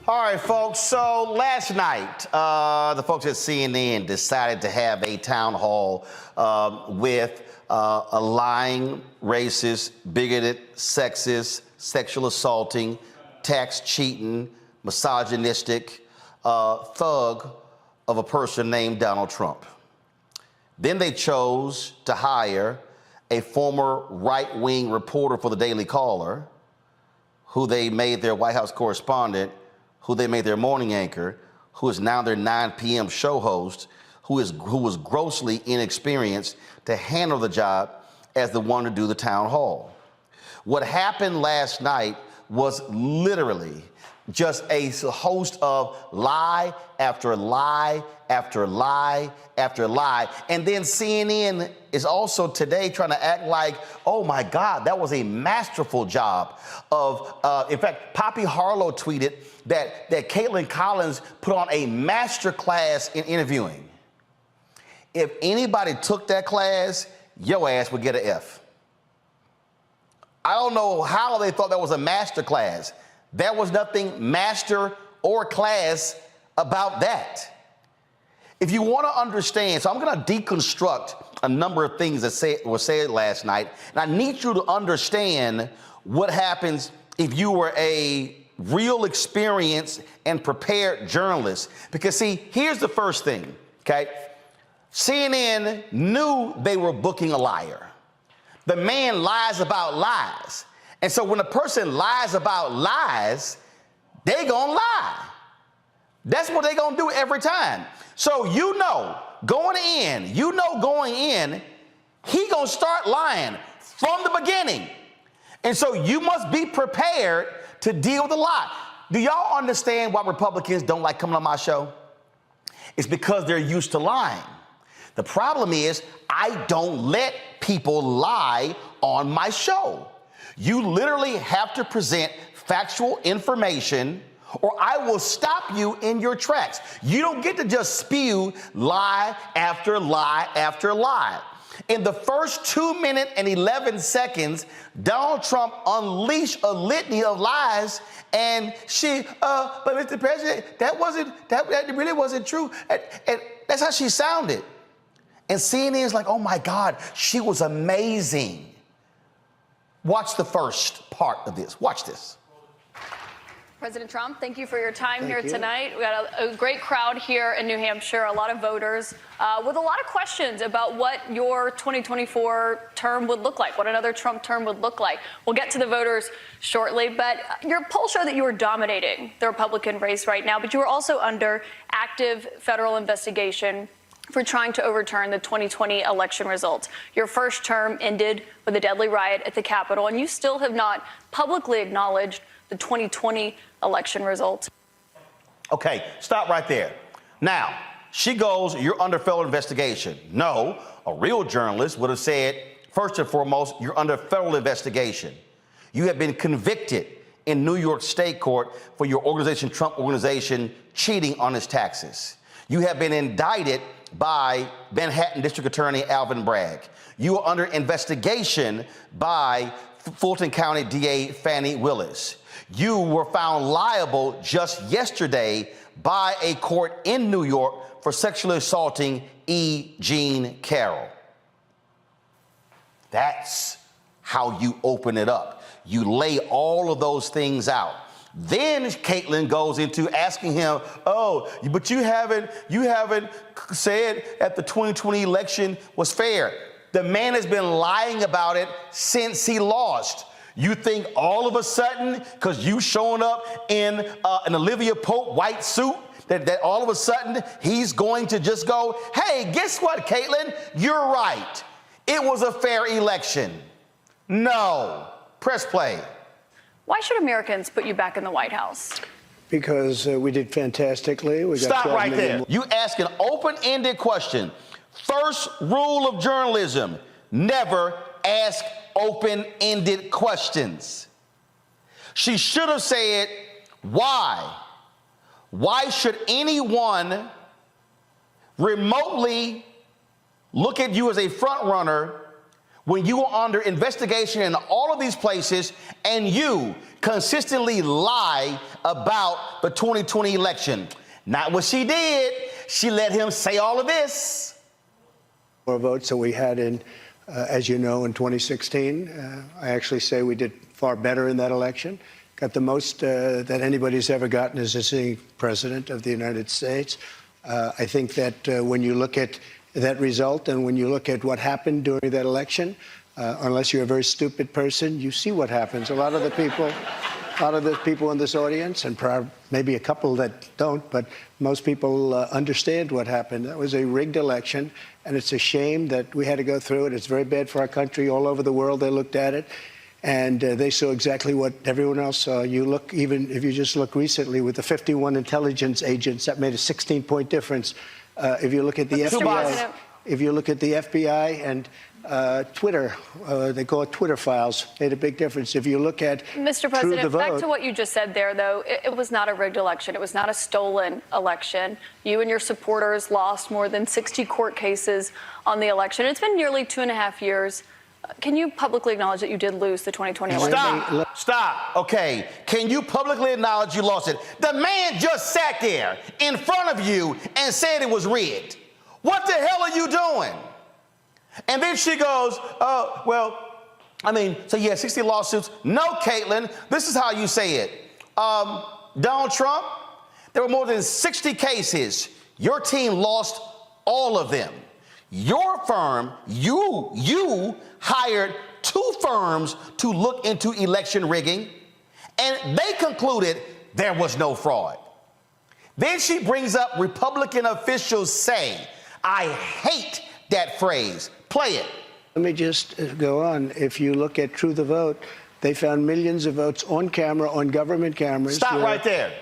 All right, folks, so last night, the folks at CNN decided to have a town hall with a lying, racist, bigoted, sexist, sexual assaulting, tax cheating, misogynistic thug of a person named Donald Trump. Then they chose to hire a former right-wing reporter for the Daily Caller, who they made their White House correspondent, who they made their morning anchor, who is now their 9 p.m. show host, who was grossly inexperienced to handle the job as the one to do the town hall. What happened last night was literally just a host of lie after lie after lie after lie. And then CNN is also today trying to act like, oh my God, that was a masterful job of, in fact, Poppy Harlow tweeted that Kaitlan Collins put on a master class in interviewing. If anybody took that class, your ass would get an F. I don't know how they thought that was a master class. There was nothing master or class about that. If you want to understand, so I'm going to deconstruct a number of things that were said last night, and I need you to understand what happens if you were a real experienced and prepared journalist. Because see, here's the first thing, okay? CNN knew they were booking a liar. The man lies about lies. And so when a person lies about lies, they gonna lie. That's what they gonna do every time. So going in, he gonna start lying from the beginning. And so you must be prepared to deal with a lie. Do y'all understand why Republicans don't like coming on my show? It's because they're used to lying. The problem is I don't let people lie on my show. You literally have to present factual information or I will stop you in your tracks. You don't get to just spew lie after lie after lie. In the first 2 minutes and 11 seconds, Donald Trump unleashed a litany of lies, and but Mr. President, that really wasn't true. And that's how she sounded. And CNN is like, oh my God, she was amazing. Watch the first part of this. Watch this. President Trump, thank you for your time here tonight. We got a great crowd here in New Hampshire, a lot of voters with a lot of questions about what your 2024 term would look like, what another Trump term would look like. We'll get to the voters shortly, but your polls show that you are dominating the Republican race right now, but you are also under active federal investigation for trying to overturn the 2020 election results. Your first term ended with a deadly riot at the Capitol, and you still have not publicly acknowledged the 2020 election results. Okay, stop right there. Now, she goes, you're under federal investigation. No, a real journalist would have said, first and foremost, you're under federal investigation. You have been convicted in New York State Court for your organization, Trump Organization, cheating on its taxes. You have been indicted by Manhattan District Attorney Alvin Bragg. You are under investigation by Fulton County DA Fannie Willis. You were found liable just yesterday by a court in New York for sexually assaulting E. Jean Carroll. That's how you open it up. You lay all of those things out. Then Kaitlan goes into asking him, oh, but you haven't said that the 2020 election was fair. The man has been lying about it since he lost. You think all of a sudden, because you showing up in an Olivia Pope white suit, that all of a sudden he's going to just go, hey, guess what, Kaitlan? You're right. It was a fair election. No. Press play. Why should Americans put you back in the White House? Because we did fantastically. We got Stop 12 right million there. more. You ask an open-ended question. First rule of journalism, never ask open-ended questions. She should have said, why? Why should anyone remotely look at you as a front runner when you are under investigation in all of these places and you consistently lie about the 2020 election? Not what she did. She let him say all of this. More votes than we had in, as you know, in 2016. I actually say we did far better in that election. Got the most that anybody's ever gotten as a sitting president of the United States. I think that when you look at that result and when you look at what happened during that election, unless you're a very stupid person, you see what happens. A lot of the people in this audience, and maybe a couple that don't, but most people understand what happened. That was a rigged election, and it's a shame that we had to go through it. It's very bad for our country. All over the world, they looked at it, and they saw exactly what everyone else saw. You look, even if you just look recently with the 51 intelligence agents, that made a 16-point difference. If you look at the FBI, and Twitter, they call it Twitter files, made a big difference. If you look at Mr. President, back to what you just said there, though, it was not a rigged election. It was not a stolen election. You and your supporters lost more than 60 court cases on the election. It's been nearly 2.5 years. Can you publicly acknowledge that you did lose the 2020 election? Stop. Okay. Can you publicly acknowledge you lost it? The man just sat there in front of you and said it was rigged. What the hell are you doing? And then she goes, oh, well, I mean, so you had 60 lawsuits. No, Kaitlan, this is how you say it. Donald Trump, there were more than 60 cases. Your team lost all of them. Your firm, you hired 2 firms to look into election rigging, and they concluded there was no fraud. Then she brings up Republican officials say, I hate that phrase. Play it. Let me just go on. If you look at True the Vote, they found millions of votes on camera, on government cameras. Stop right there.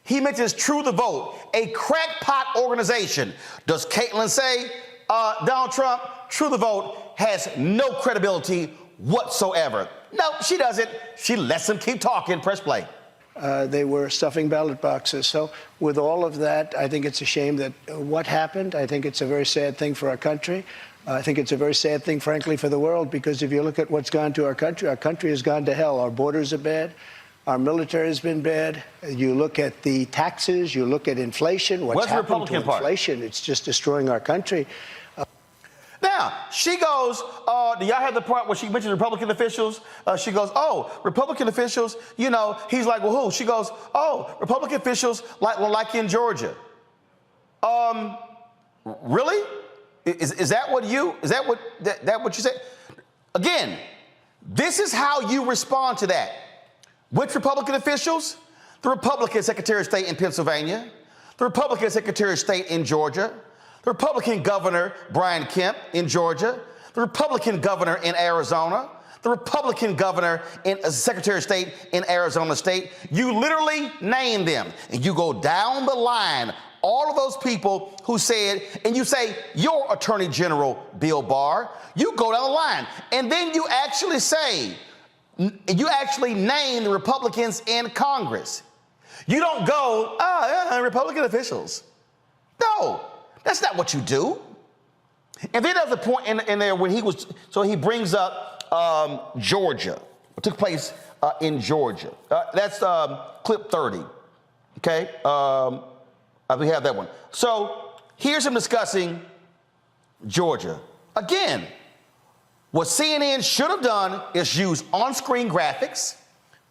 He mentions True the Vote, a crackpot organization. Does Kaitlan say, Donald Trump, True the Vote has no credibility whatsoever? No, she doesn't. She lets him keep talking. Press play. They were stuffing ballot boxes. So with all of that, I think it's a shame that what happened. I think it's a very sad thing for our country. I think it's a very sad thing, frankly, for the world, because if you look at what's gone to our country has gone to hell. Our borders are bad. Our military has been bad. You look at the taxes. You look at inflation. What's happened to inflation? It's just destroying our country. Now, she goes, do y'all have the part where she mentions Republican officials? She goes, oh, Republican officials, you know, he's like, well, who? She goes, oh, Republican officials like in Georgia. Really? Is that what you said? Again, this is how you respond to that. Which Republican officials? The Republican Secretary of State in Pennsylvania, the Republican Secretary of State in Georgia, the Republican Governor Brian Kemp in Georgia, the Republican Governor in Arizona, the Republican Governor and Secretary of State in Arizona State. You literally name them, and you go down the line, all of those people who said, and you say, your Attorney General, Bill Barr, you go down the line, and then you actually say, you actually name the Republicans in Congress. You don't go, Republican officials. No. That's not what you do. And then there's a point in there when he brings up Georgia, what took place in Georgia. That's clip 30, okay? We have that one. So here's him discussing Georgia. Again, what CNN should have done is use on-screen graphics,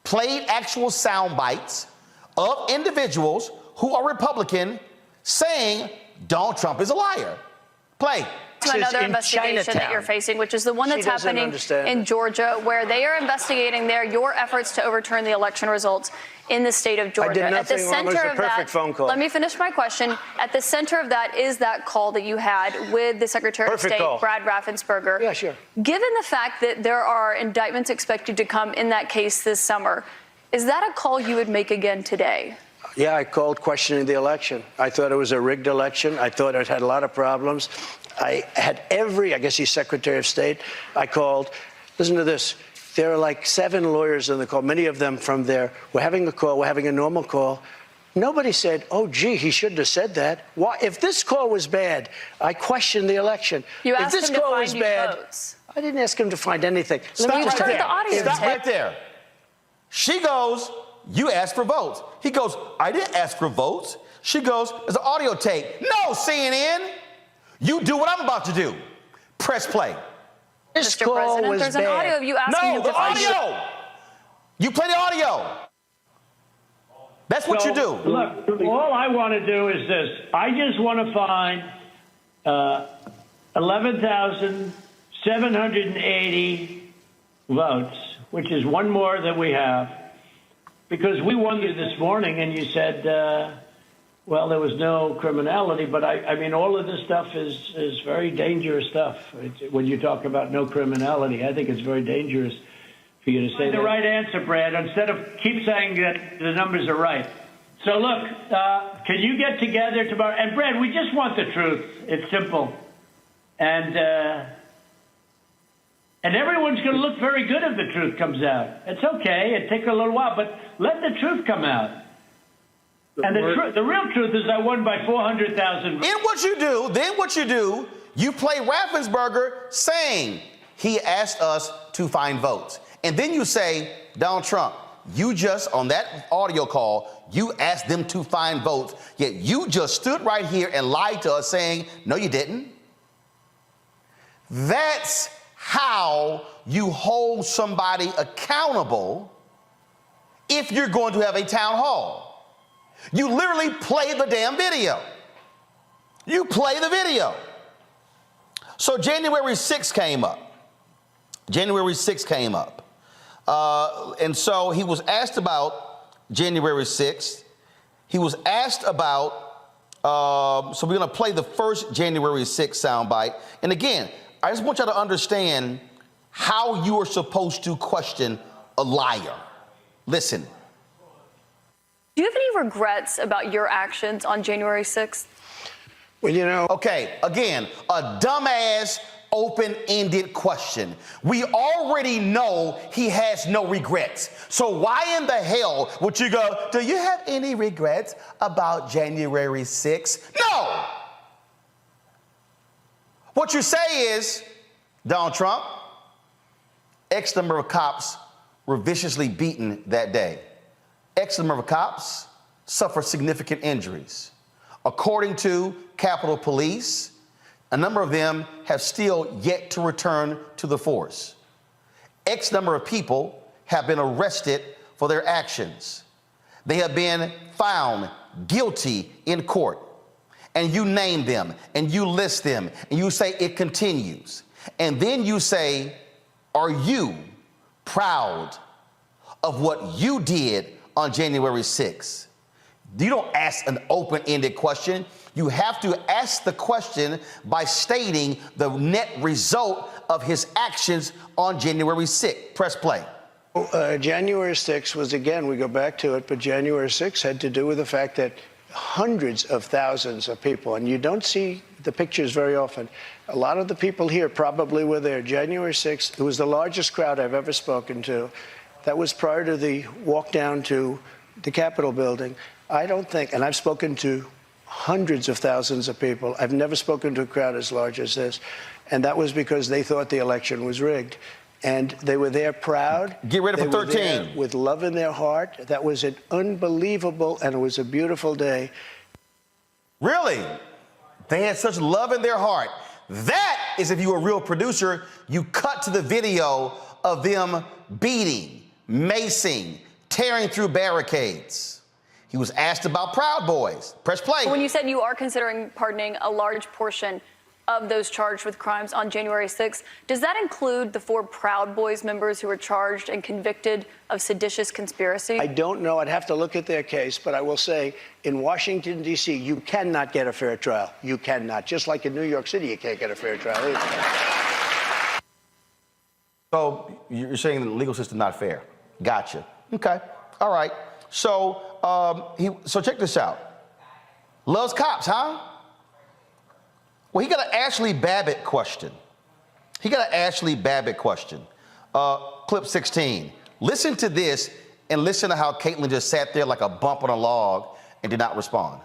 played actual sound bites of individuals who are Republican saying Donald Trump is a liar. Play. Another investigation that you're facing, which is the one that's happening in Georgia, where they are investigating your efforts to overturn the election results in the state of Georgia. I did nothing wrong. It was a perfect phone call. Let me finish my question. At the center of that is that call that you had with the Secretary of State, Brad Raffensperger. Yeah, sure. Given the fact that there are indictments expected to come in that case this summer, is that a call you would make again today? Yeah, I called questioning the election. I thought it was a rigged election. I thought it had a lot of problems. I had I guess he's Secretary of State. I called. Listen to this. There are like 7 lawyers on the call, many of them from there. We're having a call. We're having a normal call. Nobody said, oh, gee, he shouldn't have said that. Why? If this call was bad, I questioned the election. You asked if this him to call find was you bad, votes. I didn't ask him to find anything. Stop right there. The audio Stop tape. right there. She goes, you asked for votes. He goes, I didn't ask for votes. She goes, there's an audio tape. No, CNN. You do what I'm about to do. Press play. This Mr. call President, was there's an bad. audio of you asking No, him the to find you. audio. You play the audio. That's what you do. Look, all I want to do is this. I just want to find 11,780 votes, which is one more than we have, because we won this morning, and you said, well, there was no criminality. But, I mean, all of this stuff is very dangerous stuff. When you talk about no criminality, I think it's very dangerous for you to say the right answer, Brad, instead of keep saying that the numbers are right. So, look, can you get together tomorrow? And, Brad, we just want the truth. It's simple. And everyone's going to look very good if the truth comes out. It's okay. It takes a little while, but let the truth come out. And the real truth is I won by 400,000. Then what you do, you play Raffensperger saying he asked us to find votes. And then you say, Donald Trump, you just, on that audio call, you asked them to find votes, yet you just stood right here and lied to us saying, no, you didn't. That's how you hold somebody accountable if you're going to have a town hall. You literally play the damn video. You play the video. So January 6th came up. January 6th came up. And so he was asked about January 6th. He was asked about, so we're going to play the first January 6th soundbite. And again, I just want y'all to understand how you are supposed to question a liar. Listen. Do you have any regrets about your actions on January 6th? Well, you know. Okay, again, a dumbass, open-ended question. We already know he has no regrets. So why in the hell would you go, do you have any regrets about January 6th? No! What you say is, Donald Trump, X number of cops were viciously beaten that day. X number of cops suffered significant injuries. According to Capitol Police, a number of them have still yet to return to the force. X number of people have been arrested for their actions. They have been found guilty in court. And you name them, and you list them, and you say it continues. And then you say, are you proud of what you did on January 6th? You don't ask an open-ended question. You have to ask the question by stating the net result of his actions on January 6th. Press play. January 6th was, again, we go back to it, but January 6th had to do with the fact that hundreds of thousands of people, and you don't see the pictures very often. A lot of the people here probably were there. January 6th, it was the largest crowd I've ever spoken to. That was prior to the walk down to the Capitol building. I don't think, and I've spoken to hundreds of thousands of people. I've never spoken to a crowd as large as this. And that was because they thought the election was rigged. And they were there proud. Get ready for 13. With love in their heart. That was an unbelievable, and it was a beautiful day. Really? They had such love in their heart. That is, if you were a real producer, you cut to the video of them beating, macing, tearing through barricades. He was asked about Proud Boys. Press play. When you said you are considering pardoning a large portion of those charged with crimes on January 6th, does that include the 4 Proud Boys members who were charged and convicted of seditious conspiracy? I don't know. I'd have to look at their case, but I will say in Washington, D.C., you cannot get a fair trial. You cannot. Just like in New York City, you can't get a fair trial either. So you're saying the legal system not fair. Gotcha. Okay. All right. So check this out. Loves cops, huh? Well, he got an Ashley Babbitt question. Clip 16. Listen to this and listen to how Kaitlan just sat there like a bump on a log and did not respond.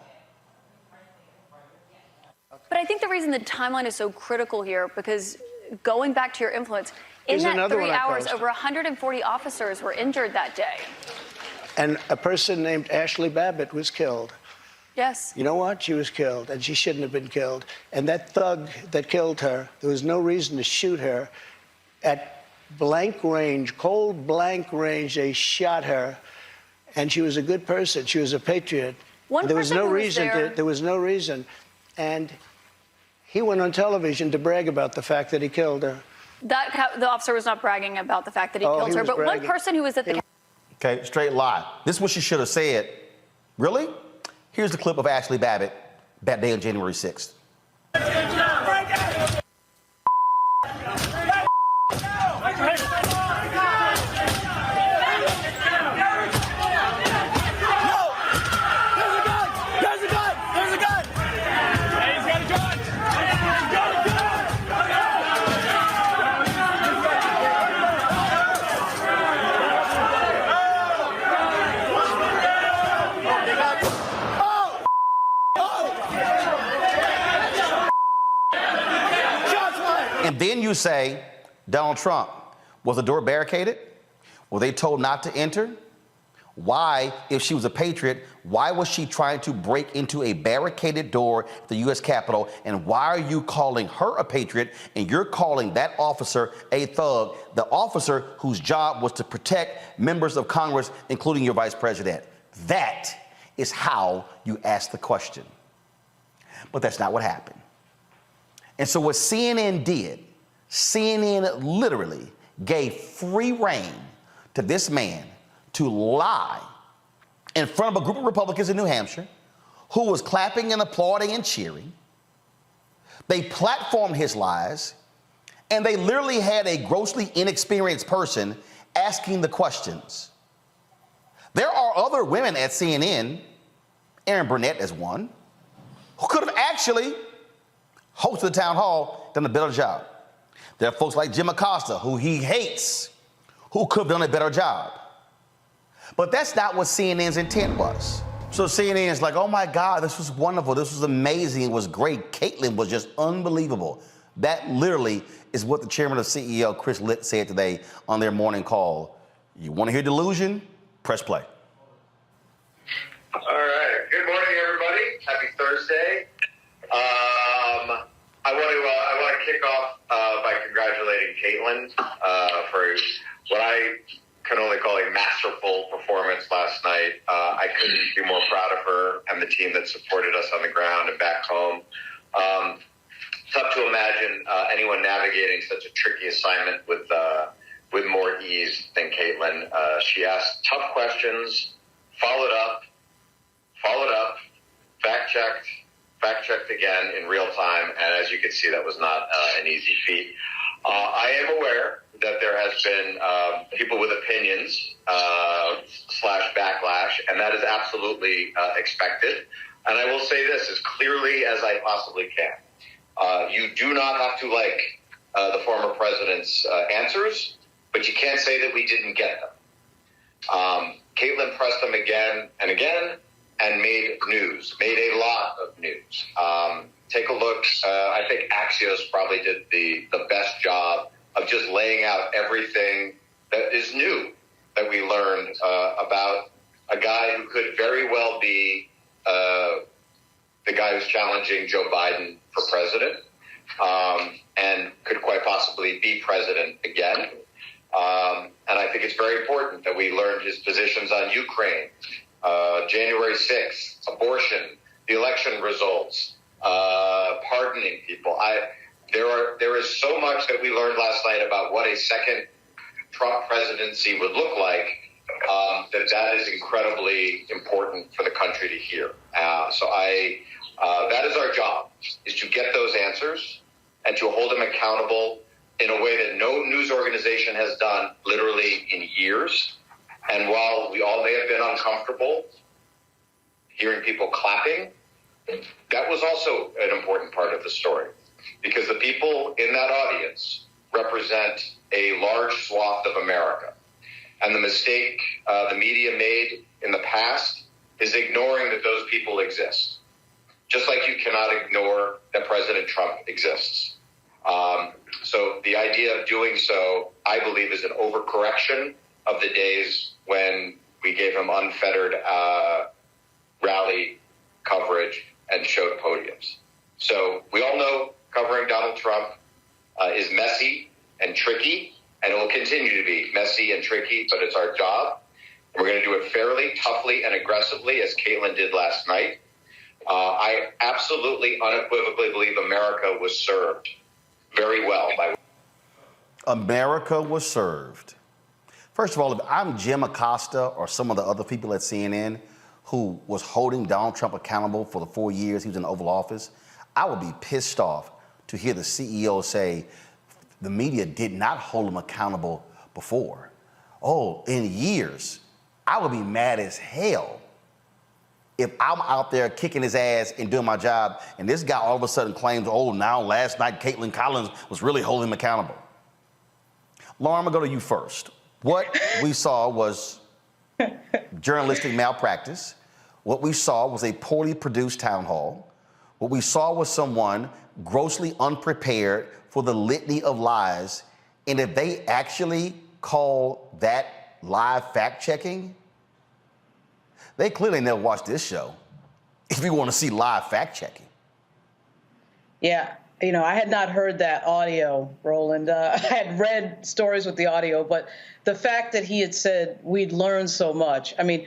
But I think the reason the timeline is so critical here, because going back to your influence, in that 3 hours, over 140 officers were injured that day. And a person named Ashley Babbitt was killed. Yes. You know what? She was killed, and she shouldn't have been killed. And that thug that killed her, there was no reason to shoot her. At blank range, cold blank range, they shot her, and she was a good person. She was a patriot. There was no reason. And he went on television to brag about the fact that he killed her. The officer was not bragging about the fact that he killed her, but bragging. one person who was at the... Okay, straight lie. This is what she should have said. Really? Here's the clip of Ashley Babbitt that day on January 6th. And then you say, Donald Trump, was the door barricaded? Were they told not to enter? Why, if she was a patriot, why was she trying to break into a barricaded door at the U.S. Capitol? And why are you calling her a patriot and you're calling that officer a thug, the officer whose job was to protect members of Congress, including your vice president? That is how you ask the question. But that's not what happened. And so what CNN did, CNN literally gave free rein to this man to lie in front of a group of Republicans in New Hampshire who was clapping and applauding and cheering. They platformed his lies, and they literally had a grossly inexperienced person asking the questions. There are other women at CNN, Erin Burnett is one, who could have actually hosted the town hall, done a better job. There are folks like Jim Acosta, who he hates, who could have done a better job. But that's not what CNN's intent was. So CNN is like, oh my God, this was wonderful, this was amazing, it was great. Kaitlan was just unbelievable. That literally is what the chairman of CEO, Chris Licht, said today on their morning call. You want to hear delusion? Press play. All right. Good morning, everybody. Happy Thursday. I want to kick off by congratulating Kaitlan for what I can only call a masterful performance last night. I couldn't be more proud of her and the team that supported us on the ground and back home. Tough to imagine anyone navigating such a tricky assignment with more ease than Kaitlan. She asked tough questions, followed up, fact-checked again in real time, and as you can see, that was not an easy feat. I am aware that there has been people with opinions / backlash, and that is absolutely expected. And I will say this as clearly as I possibly can. You do not have to like the former president's answers, but you can't say that we didn't get them. Kaitlan pressed them again and again and made a lot of news. Take a look. I think Axios probably did the best job of just laying out everything that is new that we learned about a guy who could very well be the guy who's challenging Joe Biden for president and could quite possibly be president again. And I think it's very important that we learned his positions on Ukraine, January 6th, abortion, the election results, pardoning people. There is so much that we learned last night about what a second Trump presidency would look like that is incredibly important for the country to hear. So that is our job, is to get those answers and to hold him accountable in a way that no news organization has done literally in years. And while we all may have been uncomfortable hearing people clapping, that was also an important part of the story, because the people in that audience represent a large swath of America. And the mistake the media made in the past is ignoring that those people exist, just like you cannot ignore that President Trump exists. So the idea of doing so, I believe, is an overcorrection of the days when we gave him unfettered rally coverage and showed podiums. So we all know covering Donald Trump is messy and tricky, and it will continue to be messy and tricky, but it's our job. We're going to do it fairly, toughly, and aggressively, as Kaitlan did last night. I absolutely, unequivocally believe America was served very well by... America was served. First of all, if I'm Jim Acosta or some of the other people at CNN who was holding Donald Trump accountable for the 4 years he was in the Oval Office, I would be pissed off to hear the CEO say the media did not hold him accountable before. Oh, in years. I would be mad as hell if I'm out there kicking his ass and doing my job, and this guy all of a sudden claims, oh, now last night Kaitlan Collins was really holding him accountable. Lauren, I'm gonna go to you first. What we saw was journalistic malpractice. What we saw was a poorly produced town hall. What we saw was someone grossly unprepared for the litany of lies. And if they actually call that live fact checking, they clearly never watched this show if you want to see live fact checking. Yeah, you know, I had not heard that audio, Roland. I had read stories with the audio, but the fact that he had said we'd learned so much. I mean,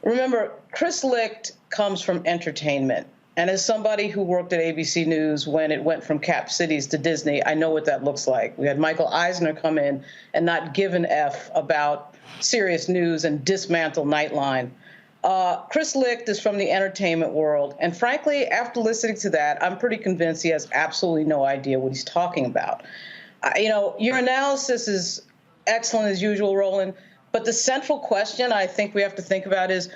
remember, Chris Licht comes from entertainment. And as somebody who worked at ABC News when it went from Cap Cities to Disney, I know what that looks like. We had Michael Eisner come in and not give an F about serious news and dismantle Nightline. Chris Licht is from the entertainment world. And frankly, after listening to that, I'm pretty convinced he has absolutely no idea what he's talking about. You know, your analysis is excellent as usual, Roland. But the central question I think we have to think about is,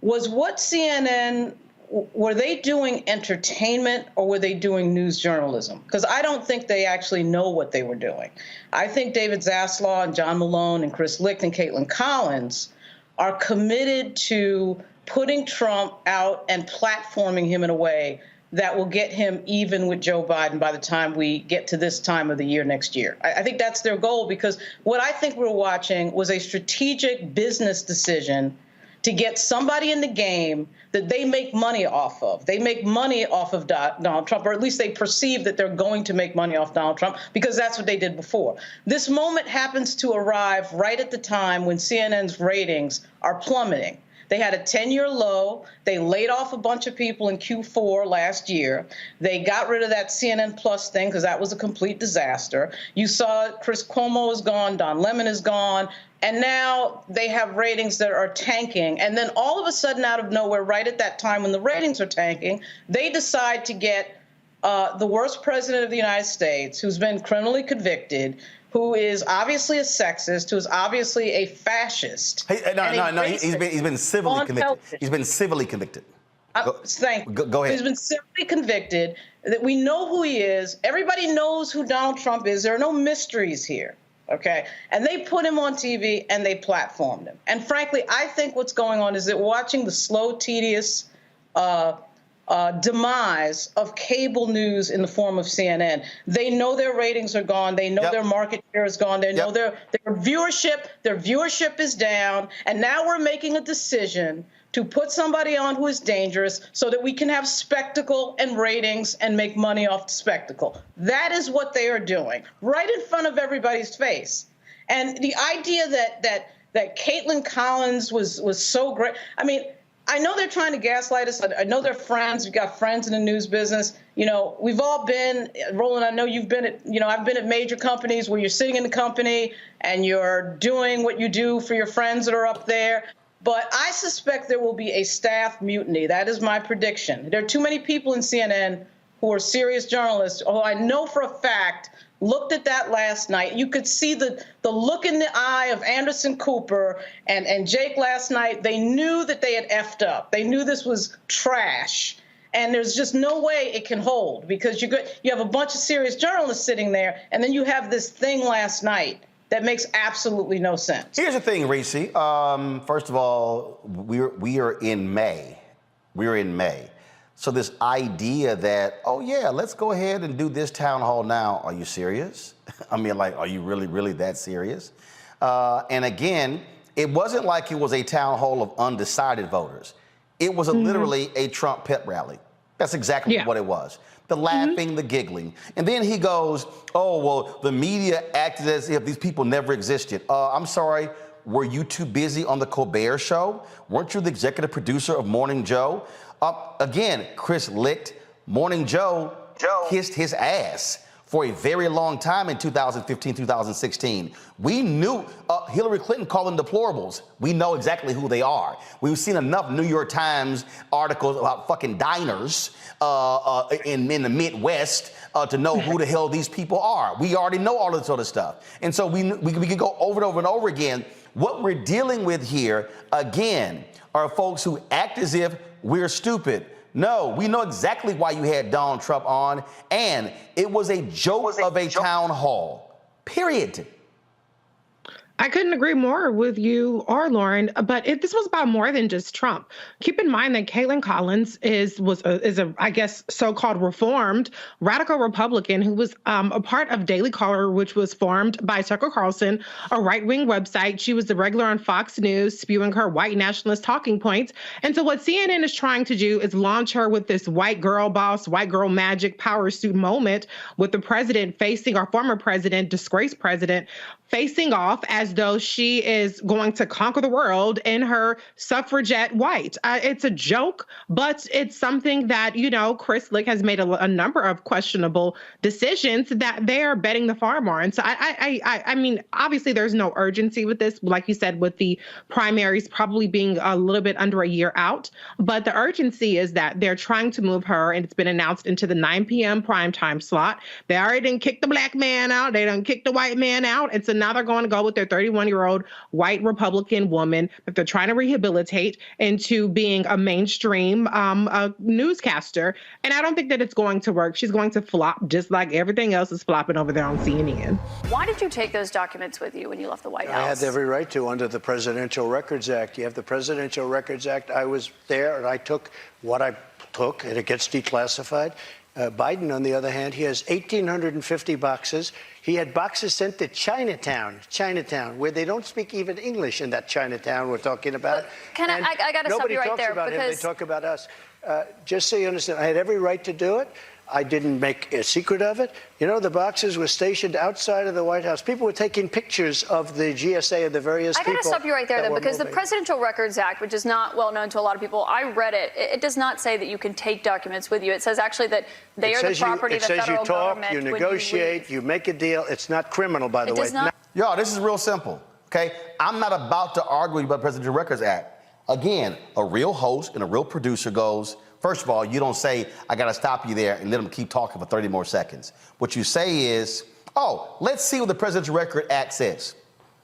was what CNN, were they doing entertainment or were they doing news journalism? Because I don't think they actually know what they were doing. I think David Zaslav and John Malone and Chris Licht and Kaitlan Collins are committed to putting Trump out and platforming him in a way that will get him even with Joe Biden by the time we get to this time of the year next year. I think that's their goal, because what I think we're watching was a strategic business decision to get somebody in the game that they make money off of. They make money off of Donald Trump, or at least they perceive that they're going to make money off Donald Trump, because that's what they did before. This moment happens to arrive right at the time when CNN's ratings are plummeting. They had a 10-year low. They laid off a bunch of people in Q4 last year. They got rid of that CNN Plus thing because that was a complete disaster. You saw Chris Cuomo is gone, Don Lemon is gone, and now they have ratings that are tanking. And then all of a sudden, out of nowhere, right at that time when the ratings are tanking, they decide to get the worst president of the United States, who's been criminally convicted, who is obviously a sexist, who is obviously a fascist. No, he's been civilly convicted. He's been civilly convicted. Thank you. Go ahead. He's been civilly convicted. That we know who he is. Everybody knows who Donald Trump is. There are no mysteries here. Okay, and they put him on TV and they platformed him. And frankly, I think what's going on is that we're watching the slow, tedious demise of cable news in the form of CNN. They know their ratings are gone. They know their market share is gone. They know their viewership is down. And now we're making a decision to put somebody on who is dangerous so that we can have spectacle and ratings and make money off the spectacle. That is what they are doing right in front of everybody's face. And the idea that Kaitlan Collins was so great. I mean, I know they're trying to gaslight us. I know they're friends. We've got friends in the news business. You know, we've all been, Roland, I know you've been at, I've been at major companies where you're sitting in the company and you're doing what you do for your friends that are up there. But I suspect there will be a staff mutiny. That is my prediction. There are too many people in CNN who are serious journalists, who I know for a fact looked at that last night. You could see the look in the eye of Anderson Cooper and Jake last night. They knew that they had effed up. They knew this was trash. And there's just no way it can hold, because you have a bunch of serious journalists sitting there, and then you have this thing last night that makes absolutely no sense. Here's the thing, Reese. First of all, we are in May. We're in May. So this idea that, oh yeah, let's go ahead and do this town hall now. Are you serious? I mean, like, are you really, really that serious? And again, it wasn't like it was a town hall of undecided voters. It was literally a Trump pep rally. That's exactly what it was. The laughing, the giggling. And then he goes, oh, well, the media acted as if these people never existed. I'm sorry, were you too busy on the Colbert Show? Weren't you the executive producer of Morning Joe? Again, Chris Licht, Morning Joe kissed his ass for a very long time in 2015, 2016. We knew Hillary Clinton called them deplorables. We know exactly who they are. We've seen enough New York Times articles about fucking diners in the Midwest to know who the hell these people are. We already know all of this sort of stuff. And so we can go over and over and over again. What we're dealing with here, again, are folks who act as if we're stupid. No, we know exactly why you had Donald Trump on, and it was a joke of a town hall, period. I couldn't agree more with you or Lauren, but this was about more than just Trump. Keep in mind that Kaitlan Collins is a I guess, so-called reformed radical Republican who was a part of Daily Caller, which was formed by Tucker Carlson, a right-wing website. She was the regular on Fox News, spewing her white nationalist talking points. And so what CNN is trying to do is launch her with this white girl boss, white girl magic power suit moment with the president facing, our former president, disgraced president, facing off as though she is going to conquer the world in her suffragette white. It's a joke, but it's something that, Chris Licht has made a number of questionable decisions that they are betting the farm on. And so I mean, obviously there's no urgency with this, like you said, with the primaries probably being a little bit under a year out. But the urgency is that they're trying to move her, and it's been announced, into the 9 p.m. primetime slot. They already didn't kick the black man out. They done kicked the white man out. And so now they're going to go with their 31-year-old white Republican woman that they're trying to rehabilitate into being a mainstream newscaster. And I don't think that it's going to work. She's going to flop just like everything else is flopping over there on CNN. Why did you take those documents with you when you left the White House? I had every right to under the Presidential Records Act. You have the Presidential Records Act. I was there, and I took what I took, and it gets declassified. Biden, on the other hand, he has 1,850 boxes. He had boxes sent to Chinatown, where they don't speak even English in that Chinatown we're talking about. I got to stop you right there, because nobody talks about him. They talk about us. Just so you understand, I had every right to do it. I didn't make a secret of it. The boxes were stationed outside of the White House. People were taking pictures of the GSA of the various people. I got to stop you right there, though, because the Presidential Records Act, which is not well known to a lot of people, I read it. It does not say that you can take documents with you. It says actually that they are the property of the federal government. It says you talk, you negotiate, you make a deal. It's not criminal, by the way. Y'all, this is real simple, okay? I'm not about to argue about the Presidential Records Act. Again, a real host and a real producer goes, first of all, you don't say, I got to stop you there and let them keep talking for 30 more seconds. What you say is, oh, let's see what the Presidential Record Act says.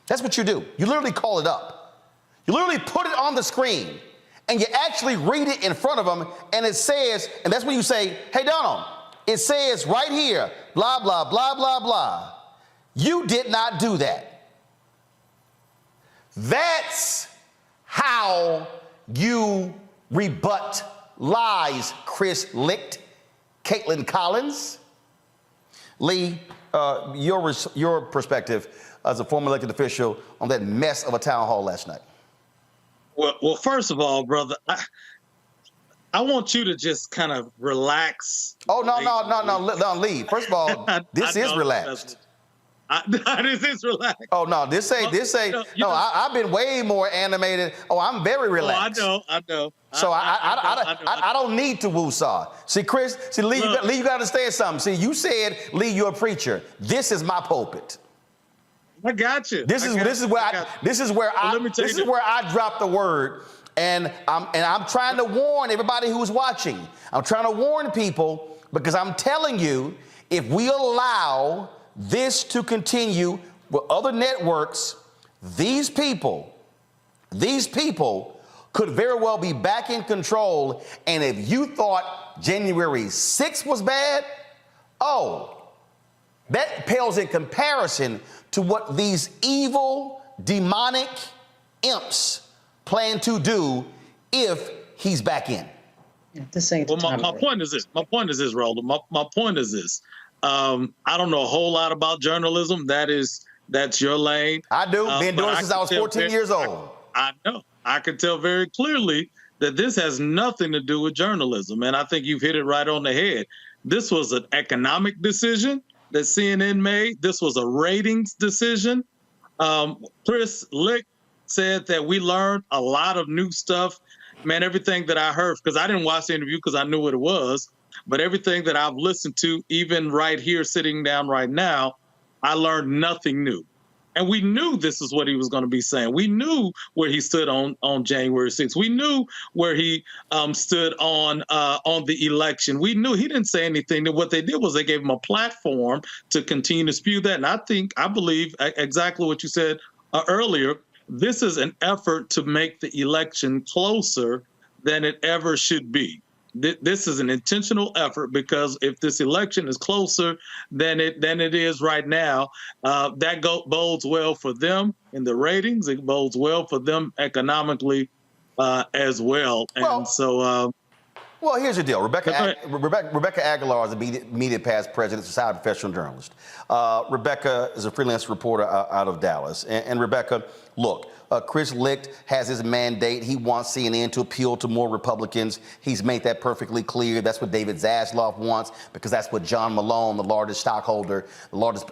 That's what you do. You literally call it up. You literally put it on the screen, and you actually read it in front of them, and it says, and that's when you say, hey, Donald, it says right here, blah, blah, blah, blah, blah. You did not do that. That's how you rebut lies, Chris Licht, Kaitlan Collins. Lee, your perspective as a former elected official on that mess of a town hall last night. Well, first of all, brother, I want you to just kind of relax. Oh, no, Lee. First of all, this is relaxed. This is relaxed. Oh, no, this ain't. I've been way more animated. Oh, I'm very relaxed. Oh, I know. So I don't need to woo-saw. See, Lee, you got to understand something. See, you said, Lee, you're a preacher. This is my pulpit. I got you. This is where I drop the word, and I'm trying to warn everybody who's watching. I'm trying to warn people Because I'm telling you, if we allow this to continue with other networks, these people could very well be back in control. And if you thought January 6th was bad, that pales in comparison to what these evil, demonic imps plan to do if he's back in. This ain't the time. My point is this. My point is this, Roland. My point is this. I don't know a whole lot about journalism. That's your lane. I do. Been doing it since I was 14 years old. I know. I can tell very clearly that this has nothing to do with journalism. And I think you've hit it right on the head. This was an economic decision that CNN made. This was a ratings decision. Chris Licht said that we learned a lot of new stuff. Man, everything that I heard, because I didn't watch the interview because I knew what it was, but everything that I've listened to, even right here, sitting down right now, I learned nothing new. And we knew this is what he was going to be saying. We knew where he stood on January 6th. We knew where he stood on the election. We knew he didn't say anything. What they did was they gave him a platform to continue to spew that. And I believe exactly what you said earlier. This is an effort to make the election closer than it ever should be. This is an intentional effort, because if this election is closer than it is right now, that bodes well for them in the ratings. It bodes well for them economically as well. And Well, here's the deal. Rebecca Aguilar is a immediate past president, society professional journalist. Rebecca is a freelance reporter out of Dallas. And Rebecca, look, Chris Licht has his mandate. He wants CNN to appeal to more Republicans. He's made that perfectly clear. That's what David Zaslav wants, because that's what John Malone, the largest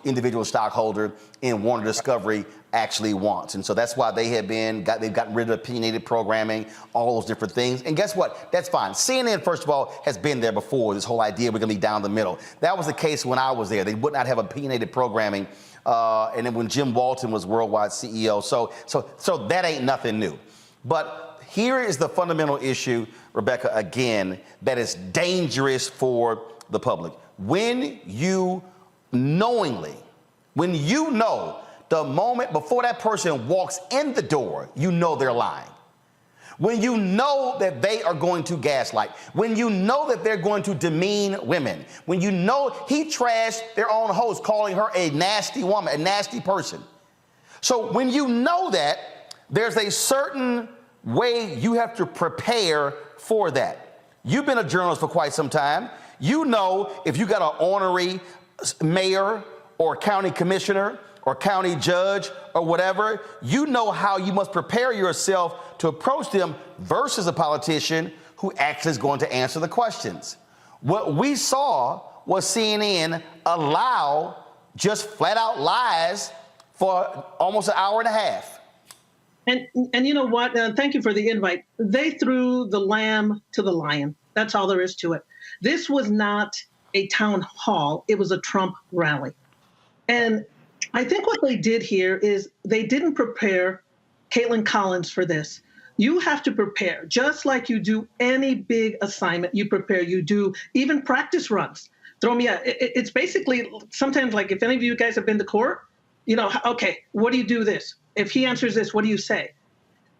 individual stockholder in Warner Discovery, actually wants. And so that's why they've gotten rid of opinionated programming, all those different things. And guess what? That's fine. CNN, first of all, has been there before, this whole idea we're going to be down the middle. That was the case when I was there. They would not have opinionated programming. And then when Jim Walton was worldwide CEO. So that ain't nothing new. But here is the fundamental issue, Rebecca, again, that is dangerous for the public. When you know the moment before that person walks in the door, you know they're lying. When you know that they are going to gaslight, when you know that they're going to demean women, when you know he trashed their own host, calling her a nasty woman, a nasty person. So when you know that, there's a certain way you have to prepare for that. You've been a journalist for quite some time. You know, if you got an ornery mayor or county commissioner or county judge or whatever, you know how you must prepare yourself to approach them versus a politician who actually is going to answer the questions. What we saw was CNN allow just flat out lies for almost an hour and a half. And you know what? Thank you for the invite. They threw the lamb to the lion. That's all there is to it. This was not a town hall. It was a Trump rally. And I think what they did here is they didn't prepare Kaitlan Collins for this. You have to prepare, just like you do any big assignment. You prepare, you do even practice runs. Throw me out. It's basically sometimes like if any of you guys have been to court, you know, okay, what do you do this? If he answers this, what do you say?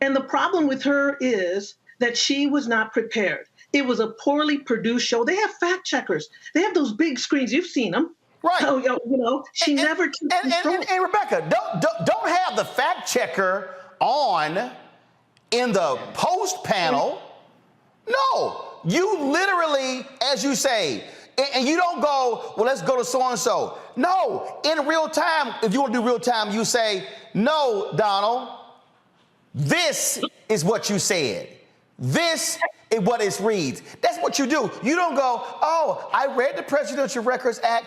And the problem with her is that she was not prepared. It was a poorly produced show. They have fact checkers. They have those big screens. You've seen them. Right. So, you know, she never took control. And Rebecca, don't have the fact checker on in the post panel. No, you literally, as you say, and you don't go, well, let's go to so-and-so. No, in real time, if you want to do real time, you say, no, Donald, this is what you said. This is what it reads. That's what you do. You don't go, oh, I read the Presidential Records Act,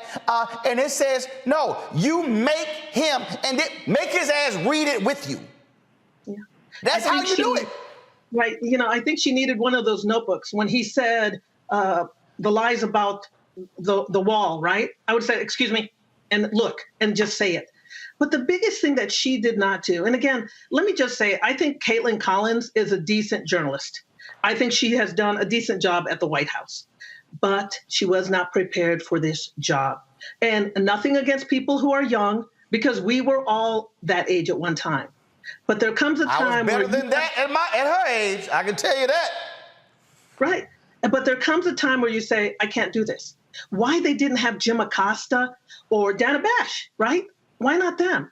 and it says, no, you make him, and make his ass read it with you. Yeah. That's how you do it. Right. You know, I think she needed one of those notebooks. When he said the lies about the wall, right? I would say, excuse me, and look, and just say it. But the biggest thing that she did not do, and again, let me just say, I think Kaitlan Collins is a decent journalist. I think she has done a decent job at the White House. but she was not prepared for this job. And nothing against people who are young, because we were all that age at one time. But there comes a time I was better than that at her age. I can tell you that. Right. But there comes a time where you say, I can't do this. Why they didn't have Jim Acosta or Dana Bash, right? Why not them?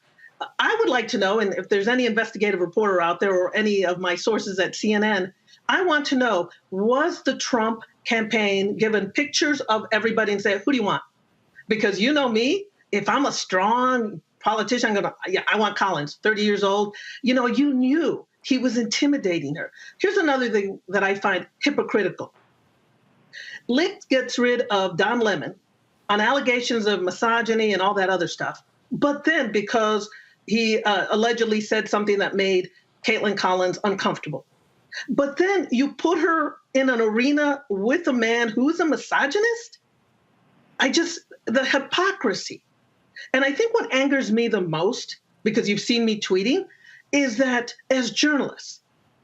I would like to know, and if there's any investigative reporter out there or any of my sources at CNN, I want to know, was the Trump campaign given pictures of everybody and say, who do you want? Because you know me, if I'm a strong politician, I want Collins, 30 years old. You knew he was intimidating her. Here's another thing that I find hypocritical. Licht gets rid of Don Lemon on allegations of misogyny and all that other stuff. But then because he allegedly said something that made Kaitlan Collins uncomfortable. But then you put her in an arena with a man who's a misogynist? The hypocrisy. And I think what angers me the most, because you've seen me tweeting, is that as journalists,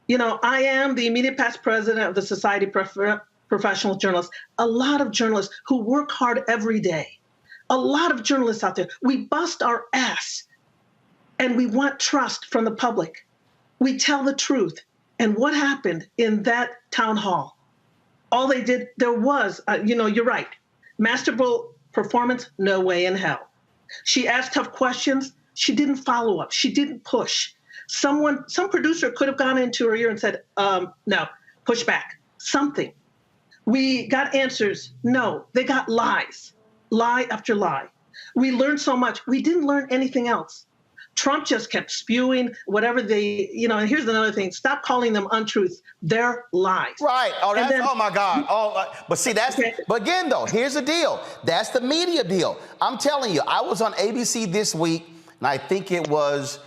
I am the immediate past president of the Society of Professional Journalists, a lot of journalists who work hard every day, a lot of journalists out there, we bust our ass and we want trust from the public. We tell the truth. And what happened in that town hall? All they did, there was, you're right, masterful performance, no way in hell. She asked tough questions. She didn't follow up. She didn't push. Some producer could have gone into her ear and said, no, push back, something. We got answers. No, they got lies, lie after lie. We learned so much. We didn't learn anything else. Trump just kept spewing whatever and here's another thing. Stop calling them untruths. They're lies. Right. Oh my God. But see, but again, though, here's the deal. That's the media deal. I'm telling you, I was on ABC this week, and I think it was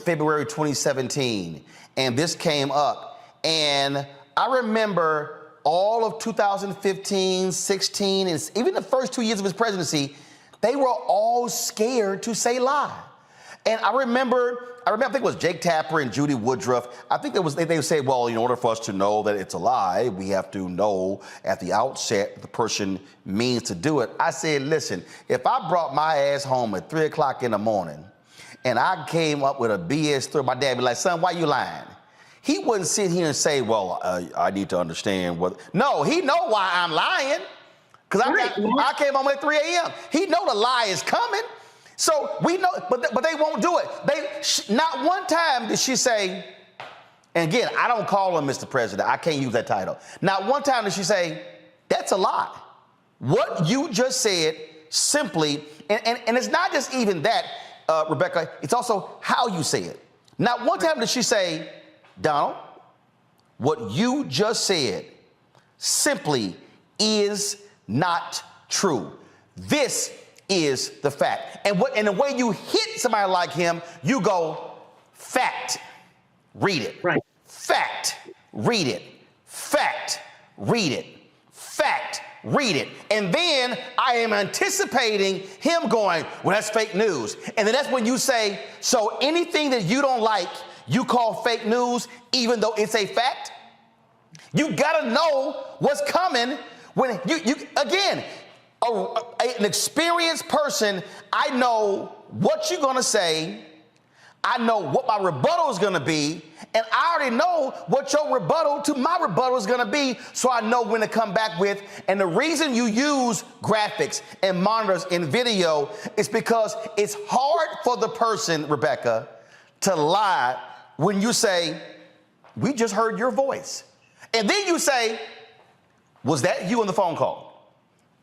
February 2017, and this came up. And I remember all of 2015, 16, and even the first 2 years of his presidency, they were all scared to say lie. And I remember, I think it was Jake Tapper and Judy Woodruff. I think they would say, well, in order for us to know that it's a lie, we have to know at the outset the person means to do it. I said, listen, if I brought my ass home at 3 o'clock in the morning and I came up with a BS story, my dad would be like, son, why you lying? He wouldn't sit here and say, well, I need to understand what. No, he know why I'm lying. Because I came home at 3 a.m. He know the lie is coming. So we know, but they won't do it. Not one time did she say, and again, I don't call him Mr. President. I can't use that title. Not one time did she say, that's a lie. What you just said simply, and it's not just even that, Rebecca, it's also how you say it. Not one time did she say, Donald, what you just said simply is not true. This is the fact. And the way you hit somebody like him, you go, fact, read it. Right. Fact, read it. Fact, read it. Fact, read it. And then I am anticipating him going, well, that's fake news. And then that's when you say, so anything that you don't like, you call fake news, even though it's a fact? You gotta know what's coming when you again, an experienced person, I know what you're gonna say, I know what my rebuttal is gonna be, and I already know what your rebuttal to my rebuttal is gonna be, so I know when to come back with. And the reason you use graphics and monitors in video is because it's hard for the person, Rebecca, to lie when you say, we just heard your voice. And then you say, was that you on the phone call?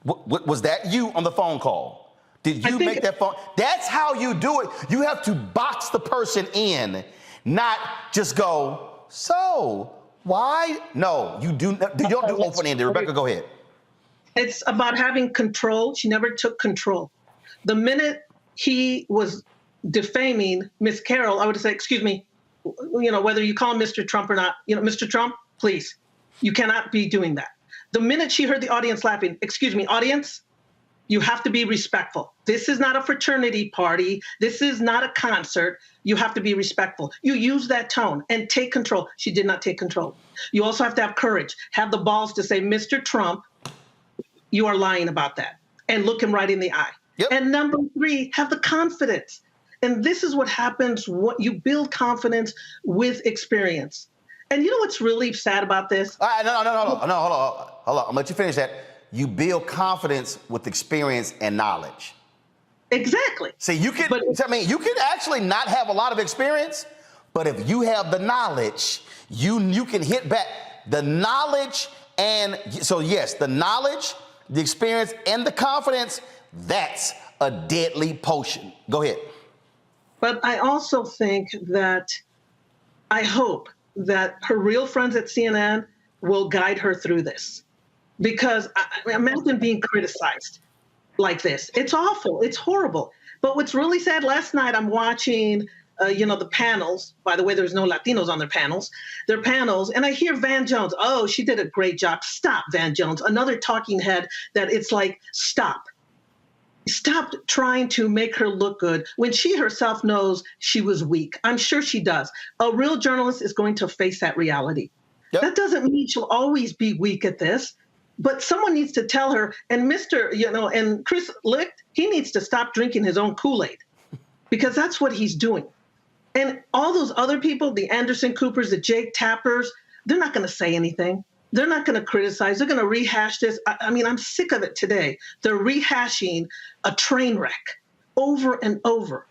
Was that you on the phone call? Did you make that phone? That's how you do it. You have to box the person in, not just go, so why? No, you don't do open-ended. Rebecca, go ahead. It's about having control. She never took control. The minute he was defaming Miss Carroll, I would say, excuse me, whether you call him Mr. Trump or not, Mr. Trump, please, you cannot be doing that. The minute she heard the audience laughing, excuse me, audience, you have to be respectful. This is not a fraternity party. This is not a concert. You have to be respectful. You use that tone and take control. She did not take control. You also have to have courage, have the balls to say, Mr. Trump, you are lying about that, and look him right in the eye. Yep. And number 3, have the confidence. And this is what happens. What you build confidence with experience. And you know what's really sad about this? All right, no, hold on. I'm gonna let you finish that. You build confidence with experience and knowledge. Exactly. See, you can actually not have a lot of experience, but if you have the knowledge, you can hit back. The knowledge, and so yes, the knowledge, the experience, and the confidence, that's a deadly potion. Go ahead. But I also think that, I hope that her real friends at CNN will guide her through this. Because imagine being criticized like this. It's awful. It's horrible. But what's really sad, last night I'm watching, the panels. By the way, there's no Latinos on their panels. Their panels. And I hear Van Jones. Oh, she did a great job. Stop, Van Jones. Another talking head that it's like, stop. Stop trying to make her look good when she herself knows she was weak. I'm sure she does. A real journalist is going to face that reality. Yep. That doesn't mean she'll always be weak at this. But someone needs to tell her, and and Chris Licht, he needs to stop drinking his own Kool-Aid, because that's what he's doing. And all those other people, the Anderson Coopers, the Jake Tappers, they're not going to say anything. They're not going to criticize. They're going to rehash this. I mean, I'm sick of it today. They're rehashing a train wreck over and over.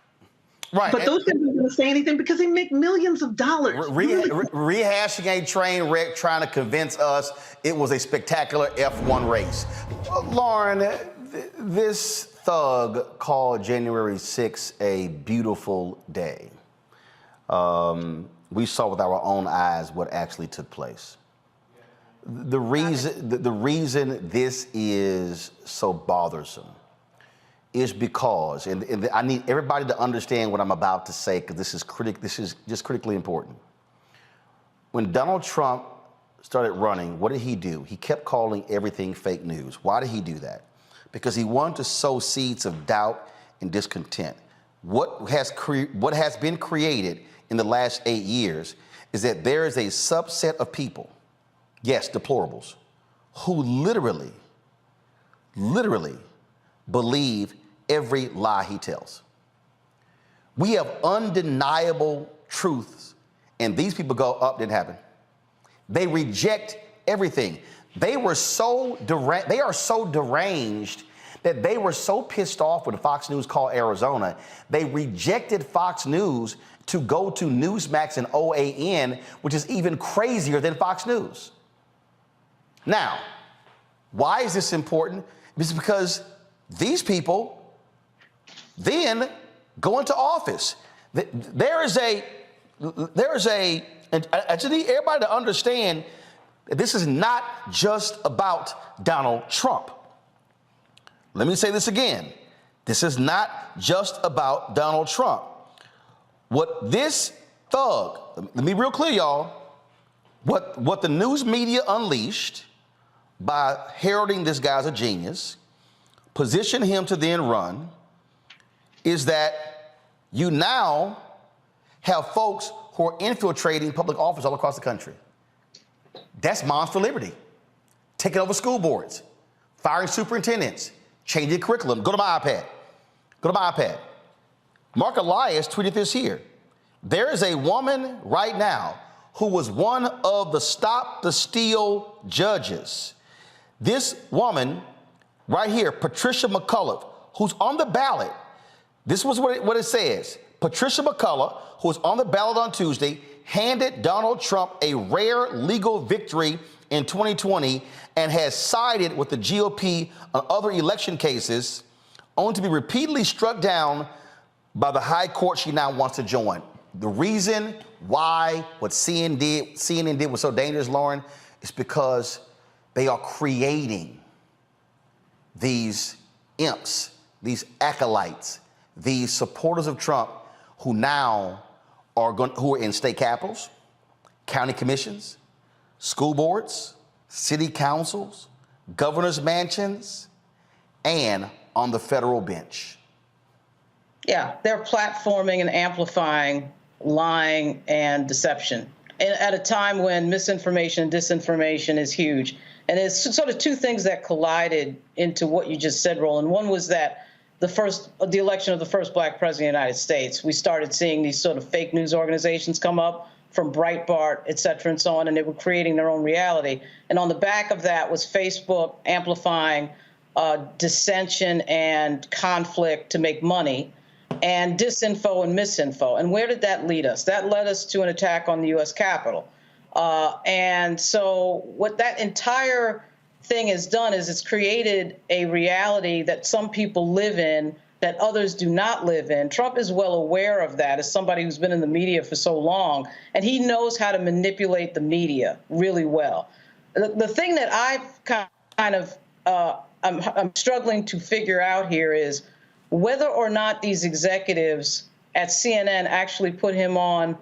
Right. But those guys aren't going to say anything because they make millions of dollars. Rehashing a train wreck, trying to convince us it was a spectacular F1 race. Lauren, this thug called January 6th a beautiful day. We saw with our own eyes what actually took place. The reason this is so bothersome is because, and I need everybody to understand what I'm about to say, because this is just critically important. When Donald Trump started running, what did he do? He kept calling everything fake news. Why did he do that? Because he wanted to sow seeds of doubt and discontent. What has been created in the last 8 years is that there is a subset of people, yes, deplorables, who literally believe every lie he tells. We have undeniable truths, and these people go, oh, didn't happen. They reject everything. They are so deranged that they were so pissed off when Fox News called Arizona, they rejected Fox News to go to Newsmax and OAN, which is even crazier than Fox News. Now, why is this important? It's because these people then go into office. There is a, and I just need everybody to understand that this is not just about Donald Trump. Let me say this again. This is not just about Donald Trump. What this thug, let me be real clear, y'all, what the news media unleashed by heralding this guy's a genius, position him to then run, is that you now have folks who are infiltrating public office all across the country. That's Moms for Liberty. Taking over school boards, firing superintendents, changing curriculum. Go to my iPad. Mark Elias tweeted this here. There is a woman right now who was one of the Stop the Steal judges. This woman right here, Patricia McCullough, who's on the ballot. This was what it says. Patricia McCullough, who was on the ballot on Tuesday, handed Donald Trump a rare legal victory in 2020 and has sided with the GOP on other election cases, only to be repeatedly struck down by the high court she now wants to join. The reason why what CNN did was so dangerous, Lauren, is because they are creating these imps, these acolytes, these supporters of Trump who now who are in state capitals, county commissions, school boards, city councils, governor's mansions, and on the federal bench. Yeah, they're platforming and amplifying lying and deception at a time when misinformation and disinformation is huge. And it's sort of two things that collided into what you just said, Roland. One was that the election of the first black president of the United States, we started seeing these sort of fake news organizations come up from Breitbart, et cetera, and so on, and they were creating their own reality. And on the back of that was Facebook amplifying dissension and conflict to make money, and disinfo and misinfo. And where did that lead us? That led us to an attack on the U.S. Capitol. And so what that entire thing has done is it's created a reality that some people live in that others do not live in. Trump is well aware of that as somebody who's been in the media for so long, and he knows how to manipulate the media really well. The thing that I've kind of I'm struggling to figure out here is whether or not these executives at CNN actually put him on,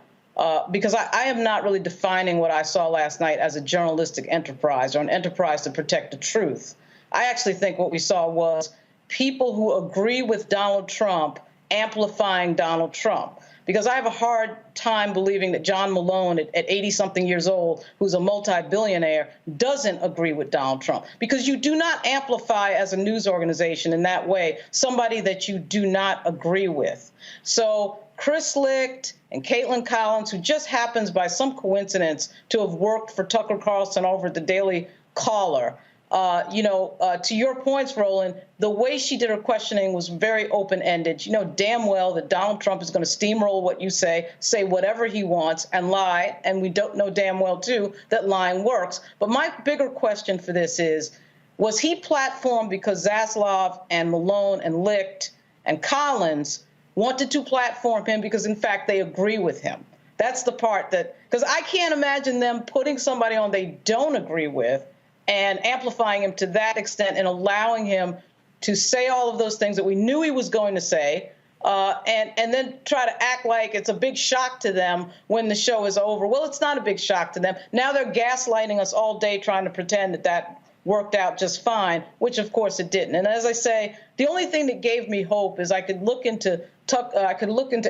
because I am not really defining what I saw last night as a journalistic enterprise or an enterprise to protect the truth. I actually think what we saw was people who agree with Donald Trump amplifying Donald Trump. Because I have a hard time believing that John Malone at 80-something years old, who's a multi-billionaire, doesn't agree with Donald Trump. Because you do not amplify as a news organization in that way somebody that you do not agree with. So Chris Licht and Kaitlan Collins, who just happens by some coincidence to have worked for Tucker Carlson over at the Daily Caller, to your points, Roland, the way she did her questioning was very open-ended. You know damn well that Donald Trump is going to steamroll what you say whatever he wants, and lie. And we don't know damn well, too, that lying works. But my bigger question for this is, was he platformed because Zaslav and Malone and Licht and Collins wanted to platform him because, in fact, they agree with him? That's the part that, because I can't imagine them putting somebody on they don't agree with and amplifying him to that extent and allowing him to say all of those things that we knew he was going to say, and then try to act like it's a big shock to them when the show is over. Well, it's not a big shock to them. Now they're gaslighting us all day trying to pretend that worked out just fine, which of course it didn't. And as I say, the only thing that gave me hope is I could look into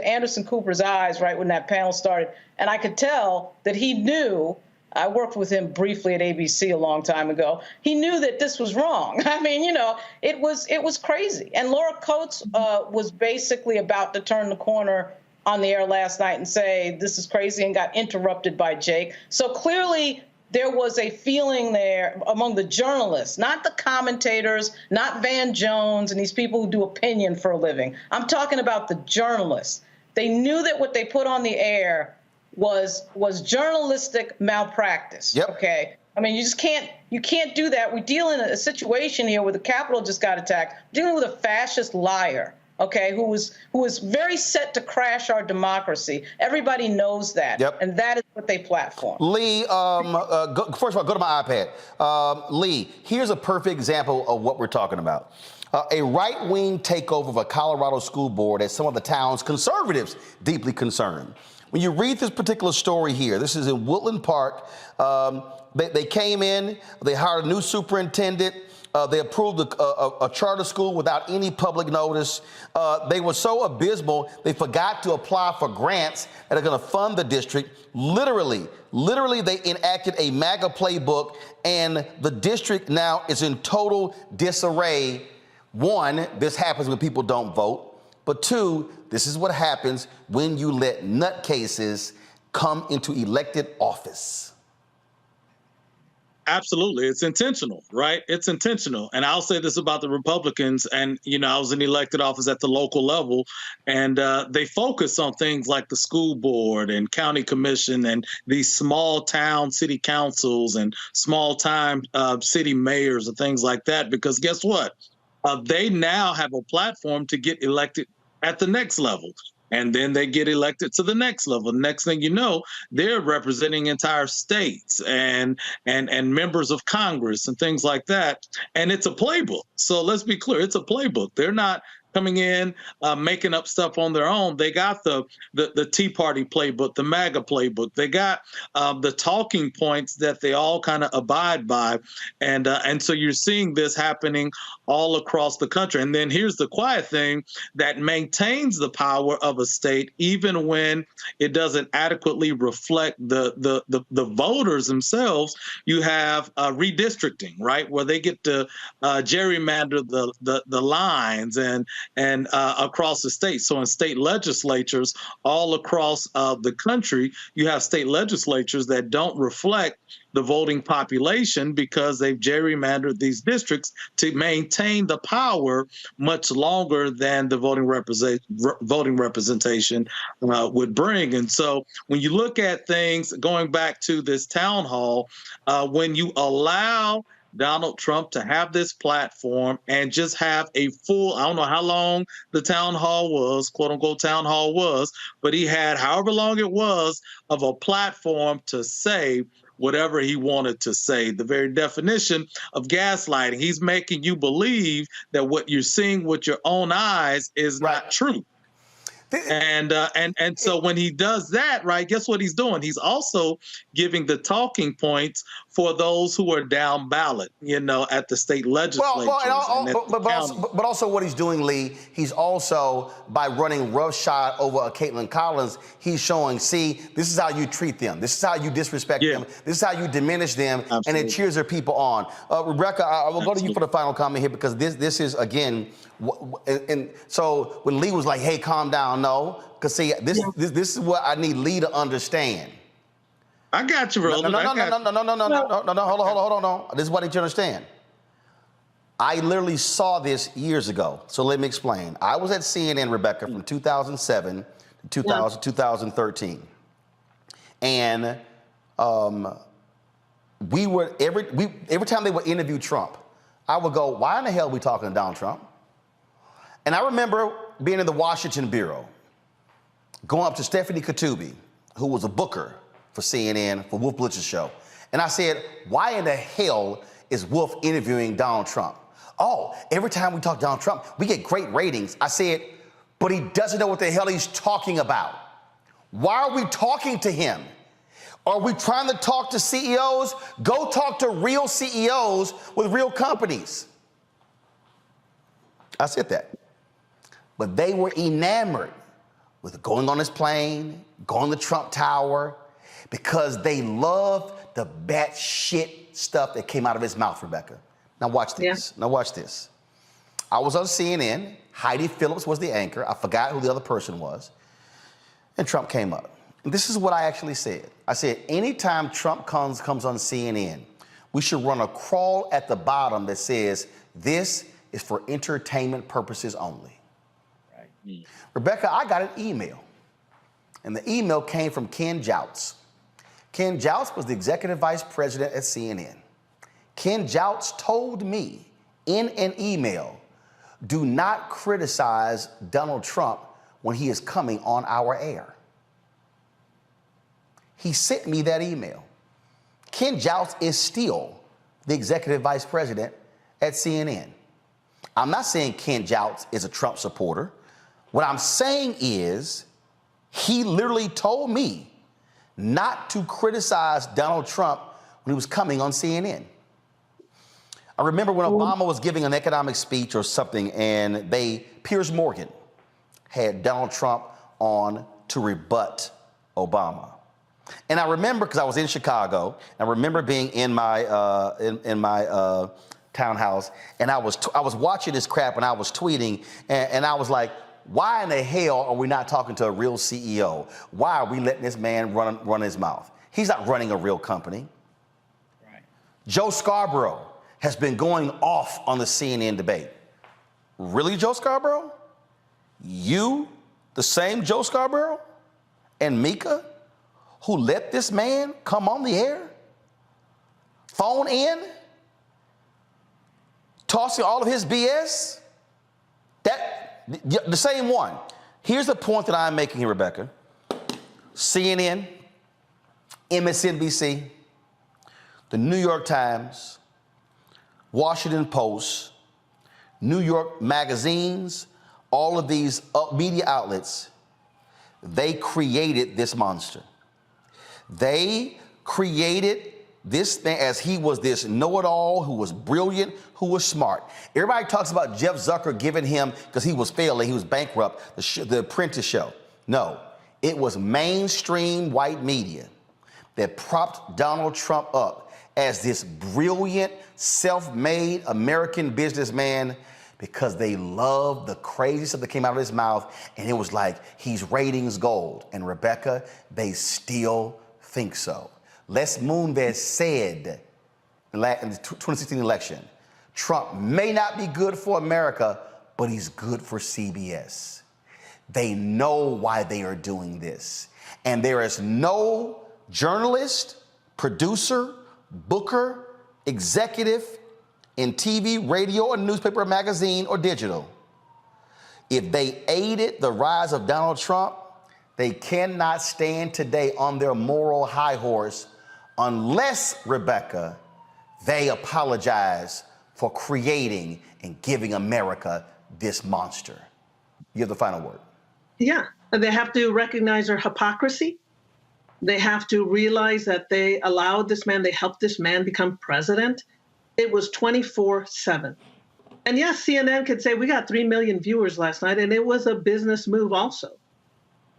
Anderson Cooper's eyes right when that panel started, and I could tell that he knew. I worked with him briefly at ABC a long time ago. He knew that this was wrong. I mean, it was crazy. And Laura Coates was basically about to turn the corner on the air last night and say, this is crazy, and got interrupted by Jake. So clearly there was a feeling there among the journalists, not the commentators, not Van Jones and these people who do opinion for a living. I'm talking about the journalists. They knew that what they put on the air was journalistic malpractice. Yep. Okay. I mean, you can't do that. We deal in a situation here where the Capitol just got attacked, dealing with a fascist liar, okay, who was very set to crash our democracy. Everybody knows that. Yep. And that is what they platform. Lee, first of all, go to my iPad. Lee, here's a perfect example of what we're talking about. A right-wing takeover of a Colorado school board as some of the town's conservatives deeply concerned. When you read this particular story here, this is in Woodland Park. They came in, they hired a new superintendent. They approved a charter school without any public notice. They were so abysmal, they forgot to apply for grants that are going to fund the district. Literally, they enacted a MAGA playbook, and the district now is in total disarray. One, this happens when people don't vote. But two, this is what happens when you let nutcases come into elected office. Absolutely. It's intentional, right? It's intentional. And I'll say this about the Republicans. And, I was in elected office at the local level, and they focus on things like the school board and county commission and these small town city councils and small time city mayors and things like that, because guess what? They now have a platform to get elected at the next level. And then they get elected to the next level. Next thing you know, they're representing entire states and members of Congress and things like that. And it's a playbook. So let's be clear, it's a playbook. They're not coming in, making up stuff on their own. They got the Tea Party playbook, the MAGA playbook. They got the talking points that they all kind of abide by, and so you're seeing this happening all across the country. And then here's the quiet thing that maintains the power of a state, even when it doesn't adequately reflect the voters themselves. You have redistricting, right, where they get to gerrymander the lines and across the state. So in state legislatures all across the country, you have state legislatures that don't reflect the voting population because they've gerrymandered these districts to maintain the power much longer than the voting representation would bring. And so when you look at things, going back to this town hall, when you allow Donald Trump to have this platform and just have a full, I don't know how long the town hall was, quote unquote town hall was, but he had however long it was of a platform to say whatever he wanted to say. The very definition of gaslighting. He's making you believe that what you're seeing with your own eyes is not true. And so when he does that, right, guess what he's doing? He's also giving the talking points for those who are down ballot, at the state legislatures. But also what he's doing, Lee, he's also, by running roughshod over a Kaitlan Collins, he's showing, see, this is how you treat them. This is how you disrespect them. This is how you diminish them. Absolutely. And it cheers their people on. Rebecca, I will go to you for the final comment here, because this is, again, and so when Lee was like, hey, calm down, no, because see, this is what I need Lee to understand. I got you, Roland. No, hold on. This is what I need you to understand. I literally saw this years ago, so let me explain. I was at CNN, Rebecca, from 2007 to 2013, and we were every time they would interview Trump, I would go, why in the hell are we talking to Donald Trump? And I remember being in the Washington bureau, going up to Stephanie Katubi, who was a booker for CNN, for Wolf Blitz's show. And I said, why in the hell is Wolf interviewing Donald Trump? Oh, every time we talk Donald Trump, we get great ratings. I said, but he doesn't know what the hell he's talking about. Why are we talking to him? Are we trying to talk to CEOs? Go talk to real CEOs with real companies. I said that. But they were enamored with going on his plane, going to Trump Tower, because they loved the batshit stuff that came out of his mouth, Rebecca. Now watch this. Now watch this. I was on CNN. Heidi Phillips was the anchor. I forgot who the other person was. And Trump came up. And this is what I actually said. I said, anytime Trump comes on CNN, we should run a crawl at the bottom that says, this is for entertainment purposes only. Right. Rebecca, I got an email. And the email came from Ken Jouts. Ken Jouts was the executive vice president at CNN. Ken Jouts told me in an email, do not criticize Donald Trump when he is coming on our air. He sent me that email. Ken Jouts is still the executive vice president at CNN. I'm not saying Ken Jouts is a Trump supporter. What I'm saying is he literally told me not to criticize Donald Trump when he was coming on CNN. I remember when Obama was giving an economic speech or something, and Piers Morgan had Donald Trump on to rebut Obama. And I remember, because I was in Chicago, I remember being in my townhouse, and I was watching this crap, and I was tweeting, and I was like, why in the hell are we not talking to a real CEO? Why are we letting this man run his mouth? He's not running a real company. Right. Joe Scarborough has been going off on the CNN debate. Really, Joe Scarborough? You, the same Joe Scarborough and Mika, who let this man come on the air, phone in, tossing all of his BS? The same one. Here's the point that I'm making here, Rebecca. CNN, MSNBC, the New York Times, Washington Post, New York magazines, all of these media outlets, they created this monster. They created this thing as he was this know-it-all who was brilliant, who was smart. Everybody talks about Jeff Zucker giving him, because he was failing, he was bankrupt, the Apprentice show. No, it was mainstream white media that propped Donald Trump up as this brilliant, self-made American businessman because they loved the crazy stuff that came out of his mouth, and it was like he's ratings gold. And Rebecca, they still think so. Les Moonves said in the 2016 election, Trump may not be good for America, but he's good for CBS. They know why they are doing this. And there is no journalist, producer, booker, executive in TV, radio, or newspaper, or magazine, or digital. If they aided the rise of Donald Trump, they cannot stand today on their moral high horse unless, Rebecca, they apologize for creating and giving America this monster. You have the final word. Yeah, they have to recognize their hypocrisy. They have to realize that they allowed this man, they helped this man become president. It was 24/7. And yes, CNN could say we got 3 million viewers last night, and it was a business move also.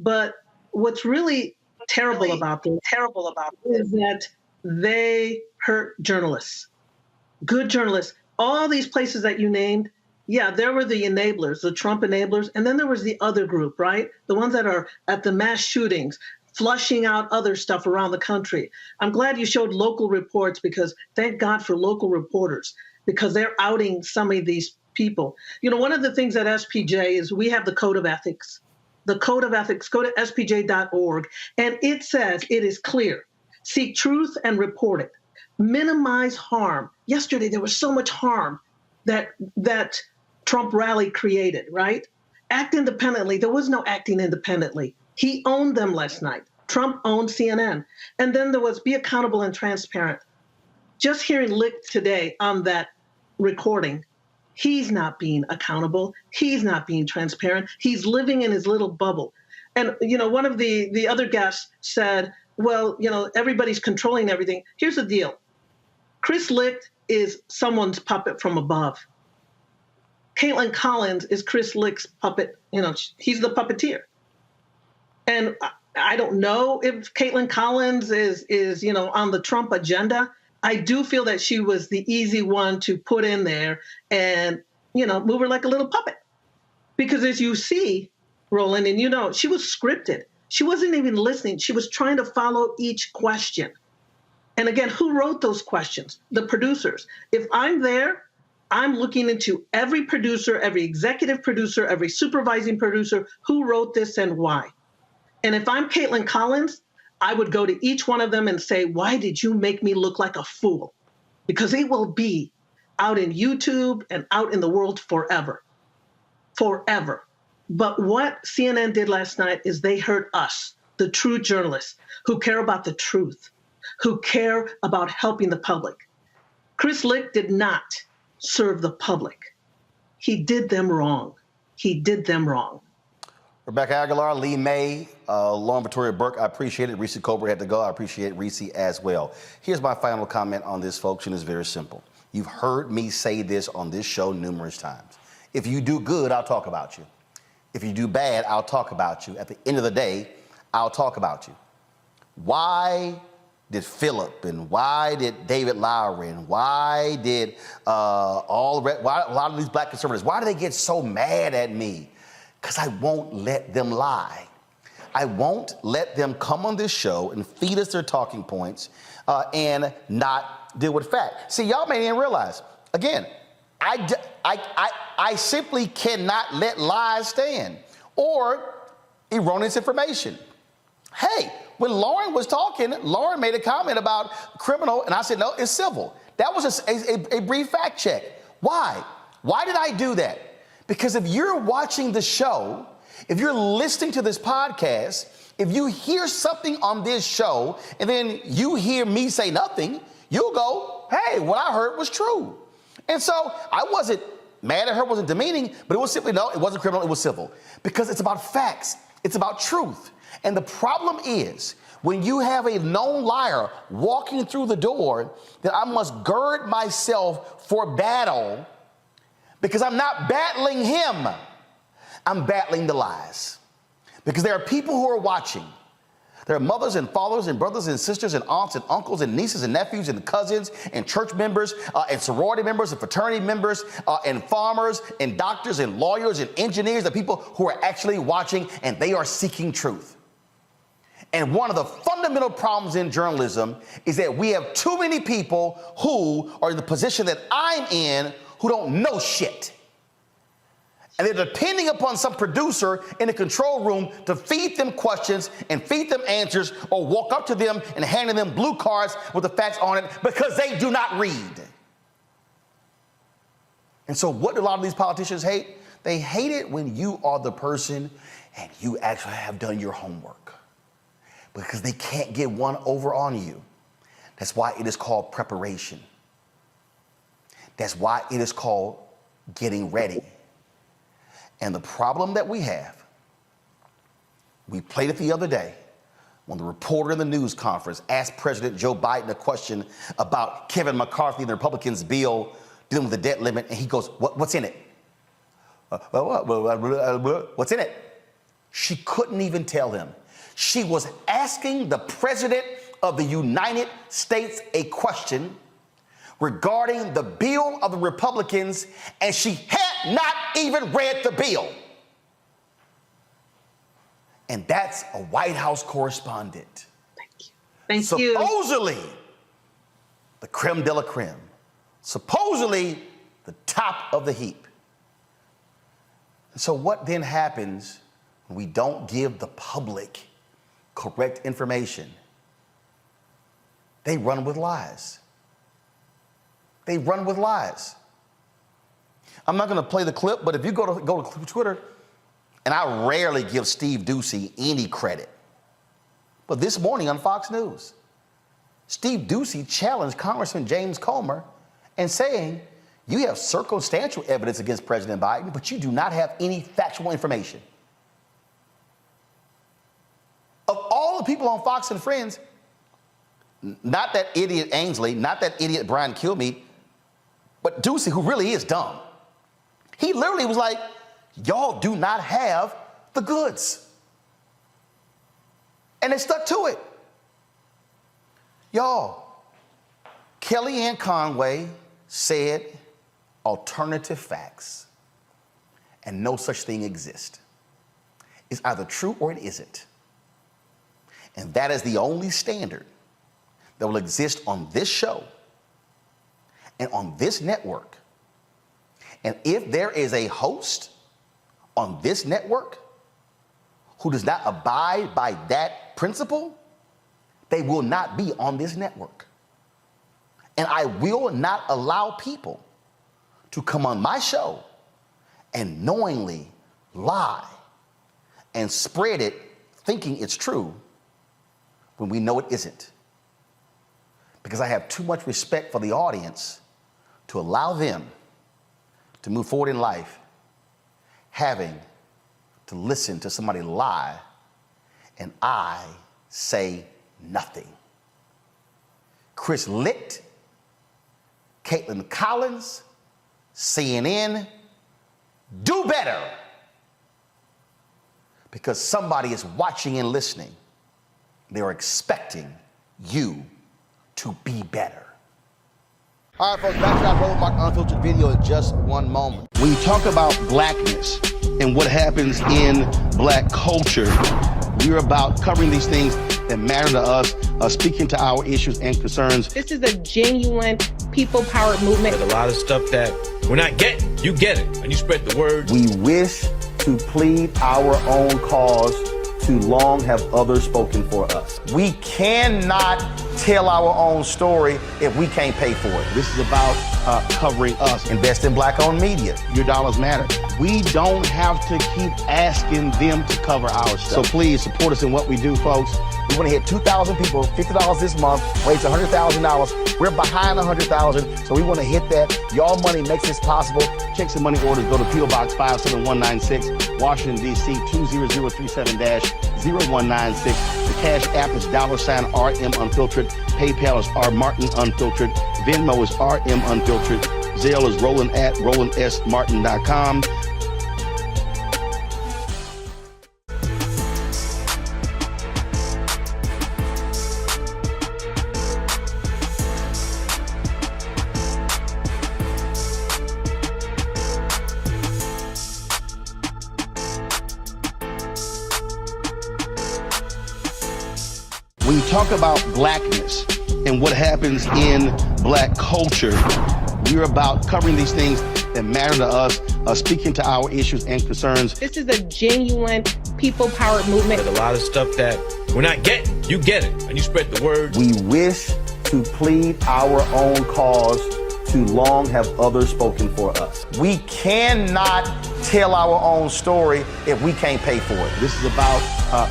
But what's really terrible about this is that they hurt journalists, good journalists. All these places that you named, yeah, there were the enablers, the Trump enablers, and then there was the other group, right? The ones that are at the mass shootings, flushing out other stuff around the country. I'm glad you showed local reports, because thank God for local reporters, because they're outing some of these people. You know, one of the things at SPJ is we have the Code of Ethics. The Code of Ethics, go to spj.org, and it says it is clear. Seek truth and report it. Minimize harm. Yesterday, there was so much harm that Trump rally created, right? Act independently. There was no acting independently. He owned them last night. Trump owned CNN. And then there was be accountable and transparent. Just hearing Licht today on that recording, he's not being accountable. He's not being transparent. He's living in his little bubble. And, you know, one of the other guests said, well, you know, everybody's controlling everything. Here's the deal. Chris Licht is someone's puppet from above. Kaitlan Collins is Chris Licht's puppet. You know, he's the puppeteer. And I don't know if Kaitlan Collins is, you know, on the Trump agenda. I do feel that she was the easy one to put in there and, you know, move her like a little puppet. Because as you see, Roland, and you know, she was scripted. She wasn't even listening. She was trying to follow each question. And again, who wrote those questions? The producers. If I'm there, I'm looking into every producer, every executive producer, every supervising producer, who wrote this and why. And if I'm Kaitlan Collins, I would go to each one of them and say, why did you make me look like a fool? Because it will be out in YouTube and out in the world forever. Forever. But what CNN did last night is they hurt us, the true journalists who care about the truth, who care about helping the public. Chris Licht did not serve the public. He did them wrong. He did them wrong. Rebecca Aguilar, Lee May, Lauren Victoria Burke, I appreciate it. Reese Cobra had to go. I appreciate Reese as well. Here's my final comment on this, folks, and it's very simple. You've heard me say this on this show numerous times. If you do good, I'll talk about you. If you do bad, I'll talk about you. At the end of the day, I'll talk about you. Why did Philip and why did David Lowery and why did why a lot of these black conservatives, why do they get so mad at me? Because I won't let them lie. I won't let them come on this show and feed us their talking points and not deal with fact. See, y'all may even realize, again, I simply cannot let lies stand or erroneous information. Hey, when Lauren was talking, Lauren made a comment about criminal, and I said, no, it's civil. That was a brief fact check. Why? Why did I do that? Because if you're watching the show, if you're listening to this podcast, if you hear something on this show and then you hear me say nothing, you'll go, hey, what I heard was true. And so I wasn't mad at her wasn't demeaning, but it was simply, no, it wasn't criminal, it was civil. Because it's about facts, it's about truth. And the problem is, when you have a known liar walking through the door, that I must gird myself for battle, because I'm not battling him, I'm battling the lies. Because there are people who are watching. There are mothers and fathers and brothers and sisters and aunts and uncles and nieces and nephews and cousins and church members and sorority members and fraternity members and farmers and doctors and lawyers and engineers, the people who are actually watching, and they are seeking truth. And one of the fundamental problems in journalism is that we have too many people who are in the position that I'm in who don't know shit. And they're depending upon some producer in the control room to feed them questions and feed them answers, or walk up to them and handing them blue cards with the facts on it, because they do not read. And so what do a lot of these politicians hate? They hate it when you are the person and you actually have done your homework, because they can't get one over on you. That's why it is called preparation. That's why it is called getting ready. And the problem that we have, we played it the other day when the reporter in the news conference asked President Joe Biden a question about Kevin McCarthy and the Republicans' bill dealing with the debt limit, and he goes, what's in it? What's in it? She couldn't even tell him. She was asking the President of the United States a question regarding the bill of the Republicans, and she had not even read the bill. And that's a White House correspondent. Thank you. Supposedly, the creme de la creme. Supposedly, the top of the heap. And so what then happens when we don't give the public correct information? They run with lies. They run with lies. I'm not going to play the clip, but if you go to Twitter, and I rarely give Steve Doocy any credit, but this morning on Fox News, Steve Doocy challenged Congressman James Comer and saying, you have circumstantial evidence against President Biden, but you do not have any factual information. Of all the people on Fox and Friends, not that idiot Ainsley, not that idiot Brian Kilmeade, but Doocy, who really is dumb, he literally was like, y'all do not have the goods. And they stuck to it. Y'all, Kellyanne Conway said alternative facts, and no such thing exists. It's either true or it isn't. And that is the only standard that will exist on this show and on this network. And if there is a host on this network who does not abide by that principle, they will not be on this network. And I will not allow people to come on my show and knowingly lie and spread it thinking it's true when we know it isn't. Because I have too much respect for the audience to allow them to move forward in life having to listen to somebody lie and I say nothing. Chris Licht, Kaitlan Collins, CNN, do better, because somebody is watching and listening. They are expecting you to be better. All right, folks, back to our Roland Unfiltered video in just one moment. When you talk about blackness and what happens in black culture, we're about covering these things that matter to us, speaking to our issues and concerns. This is a genuine people-powered movement. There's a lot of stuff that we're not getting. You get it, and you spread the word. We wish to plead our own cause. Too long have others spoken for us. We cannot tell our own story if we can't pay for it. This is about covering us. Invest in black-owned media. Your dollars matter. We don't have to keep asking them to cover our stuff. So please support us in what we do, folks. We want to hit 2,000 people, $50 this month, raise $100,000. We're behind 100,000, so we want to hit that. Y'all money makes this possible. Checks and money orders go to P.O. Box 57196, Washington, D.C. 20037-0196. The Cash App is $RM Unfiltered. PayPal is R Martin Unfiltered. Venmo is RM Unfiltered. Zelle is Roland at RolandSMartin.com. When you talk about blackness and what happens in black culture, we're about covering these things that matter to us, speaking to our issues and concerns. This is a genuine people-powered movement. There's a lot of stuff that we're not getting. You get it, and you spread the word. We wish to plead our own cause. Too long have others spoken for us. We cannot tell our own story if we can't pay for it. This is about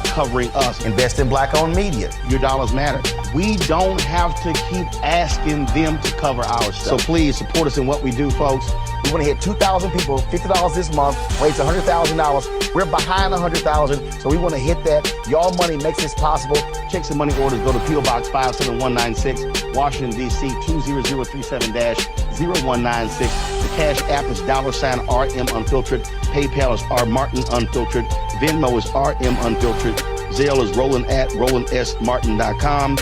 covering us. Invest in black-owned media. Your dollars matter. We don't have to keep asking them to cover our stuff. So please support us in what we do, folks. We want to hit 2,000 people, $50 this month, raise $100,000. We're behind 100,000, so we want to hit that. Y'all money makes this possible. Checks and money orders go to P.O. Box 57196, Washington, D.C. 20037-0196. The Cash App is $RM Unfiltered. PayPal is R Martin Unfiltered. Venmo is RM Unfiltered. Zelle is Roland at RolandSMartin.com.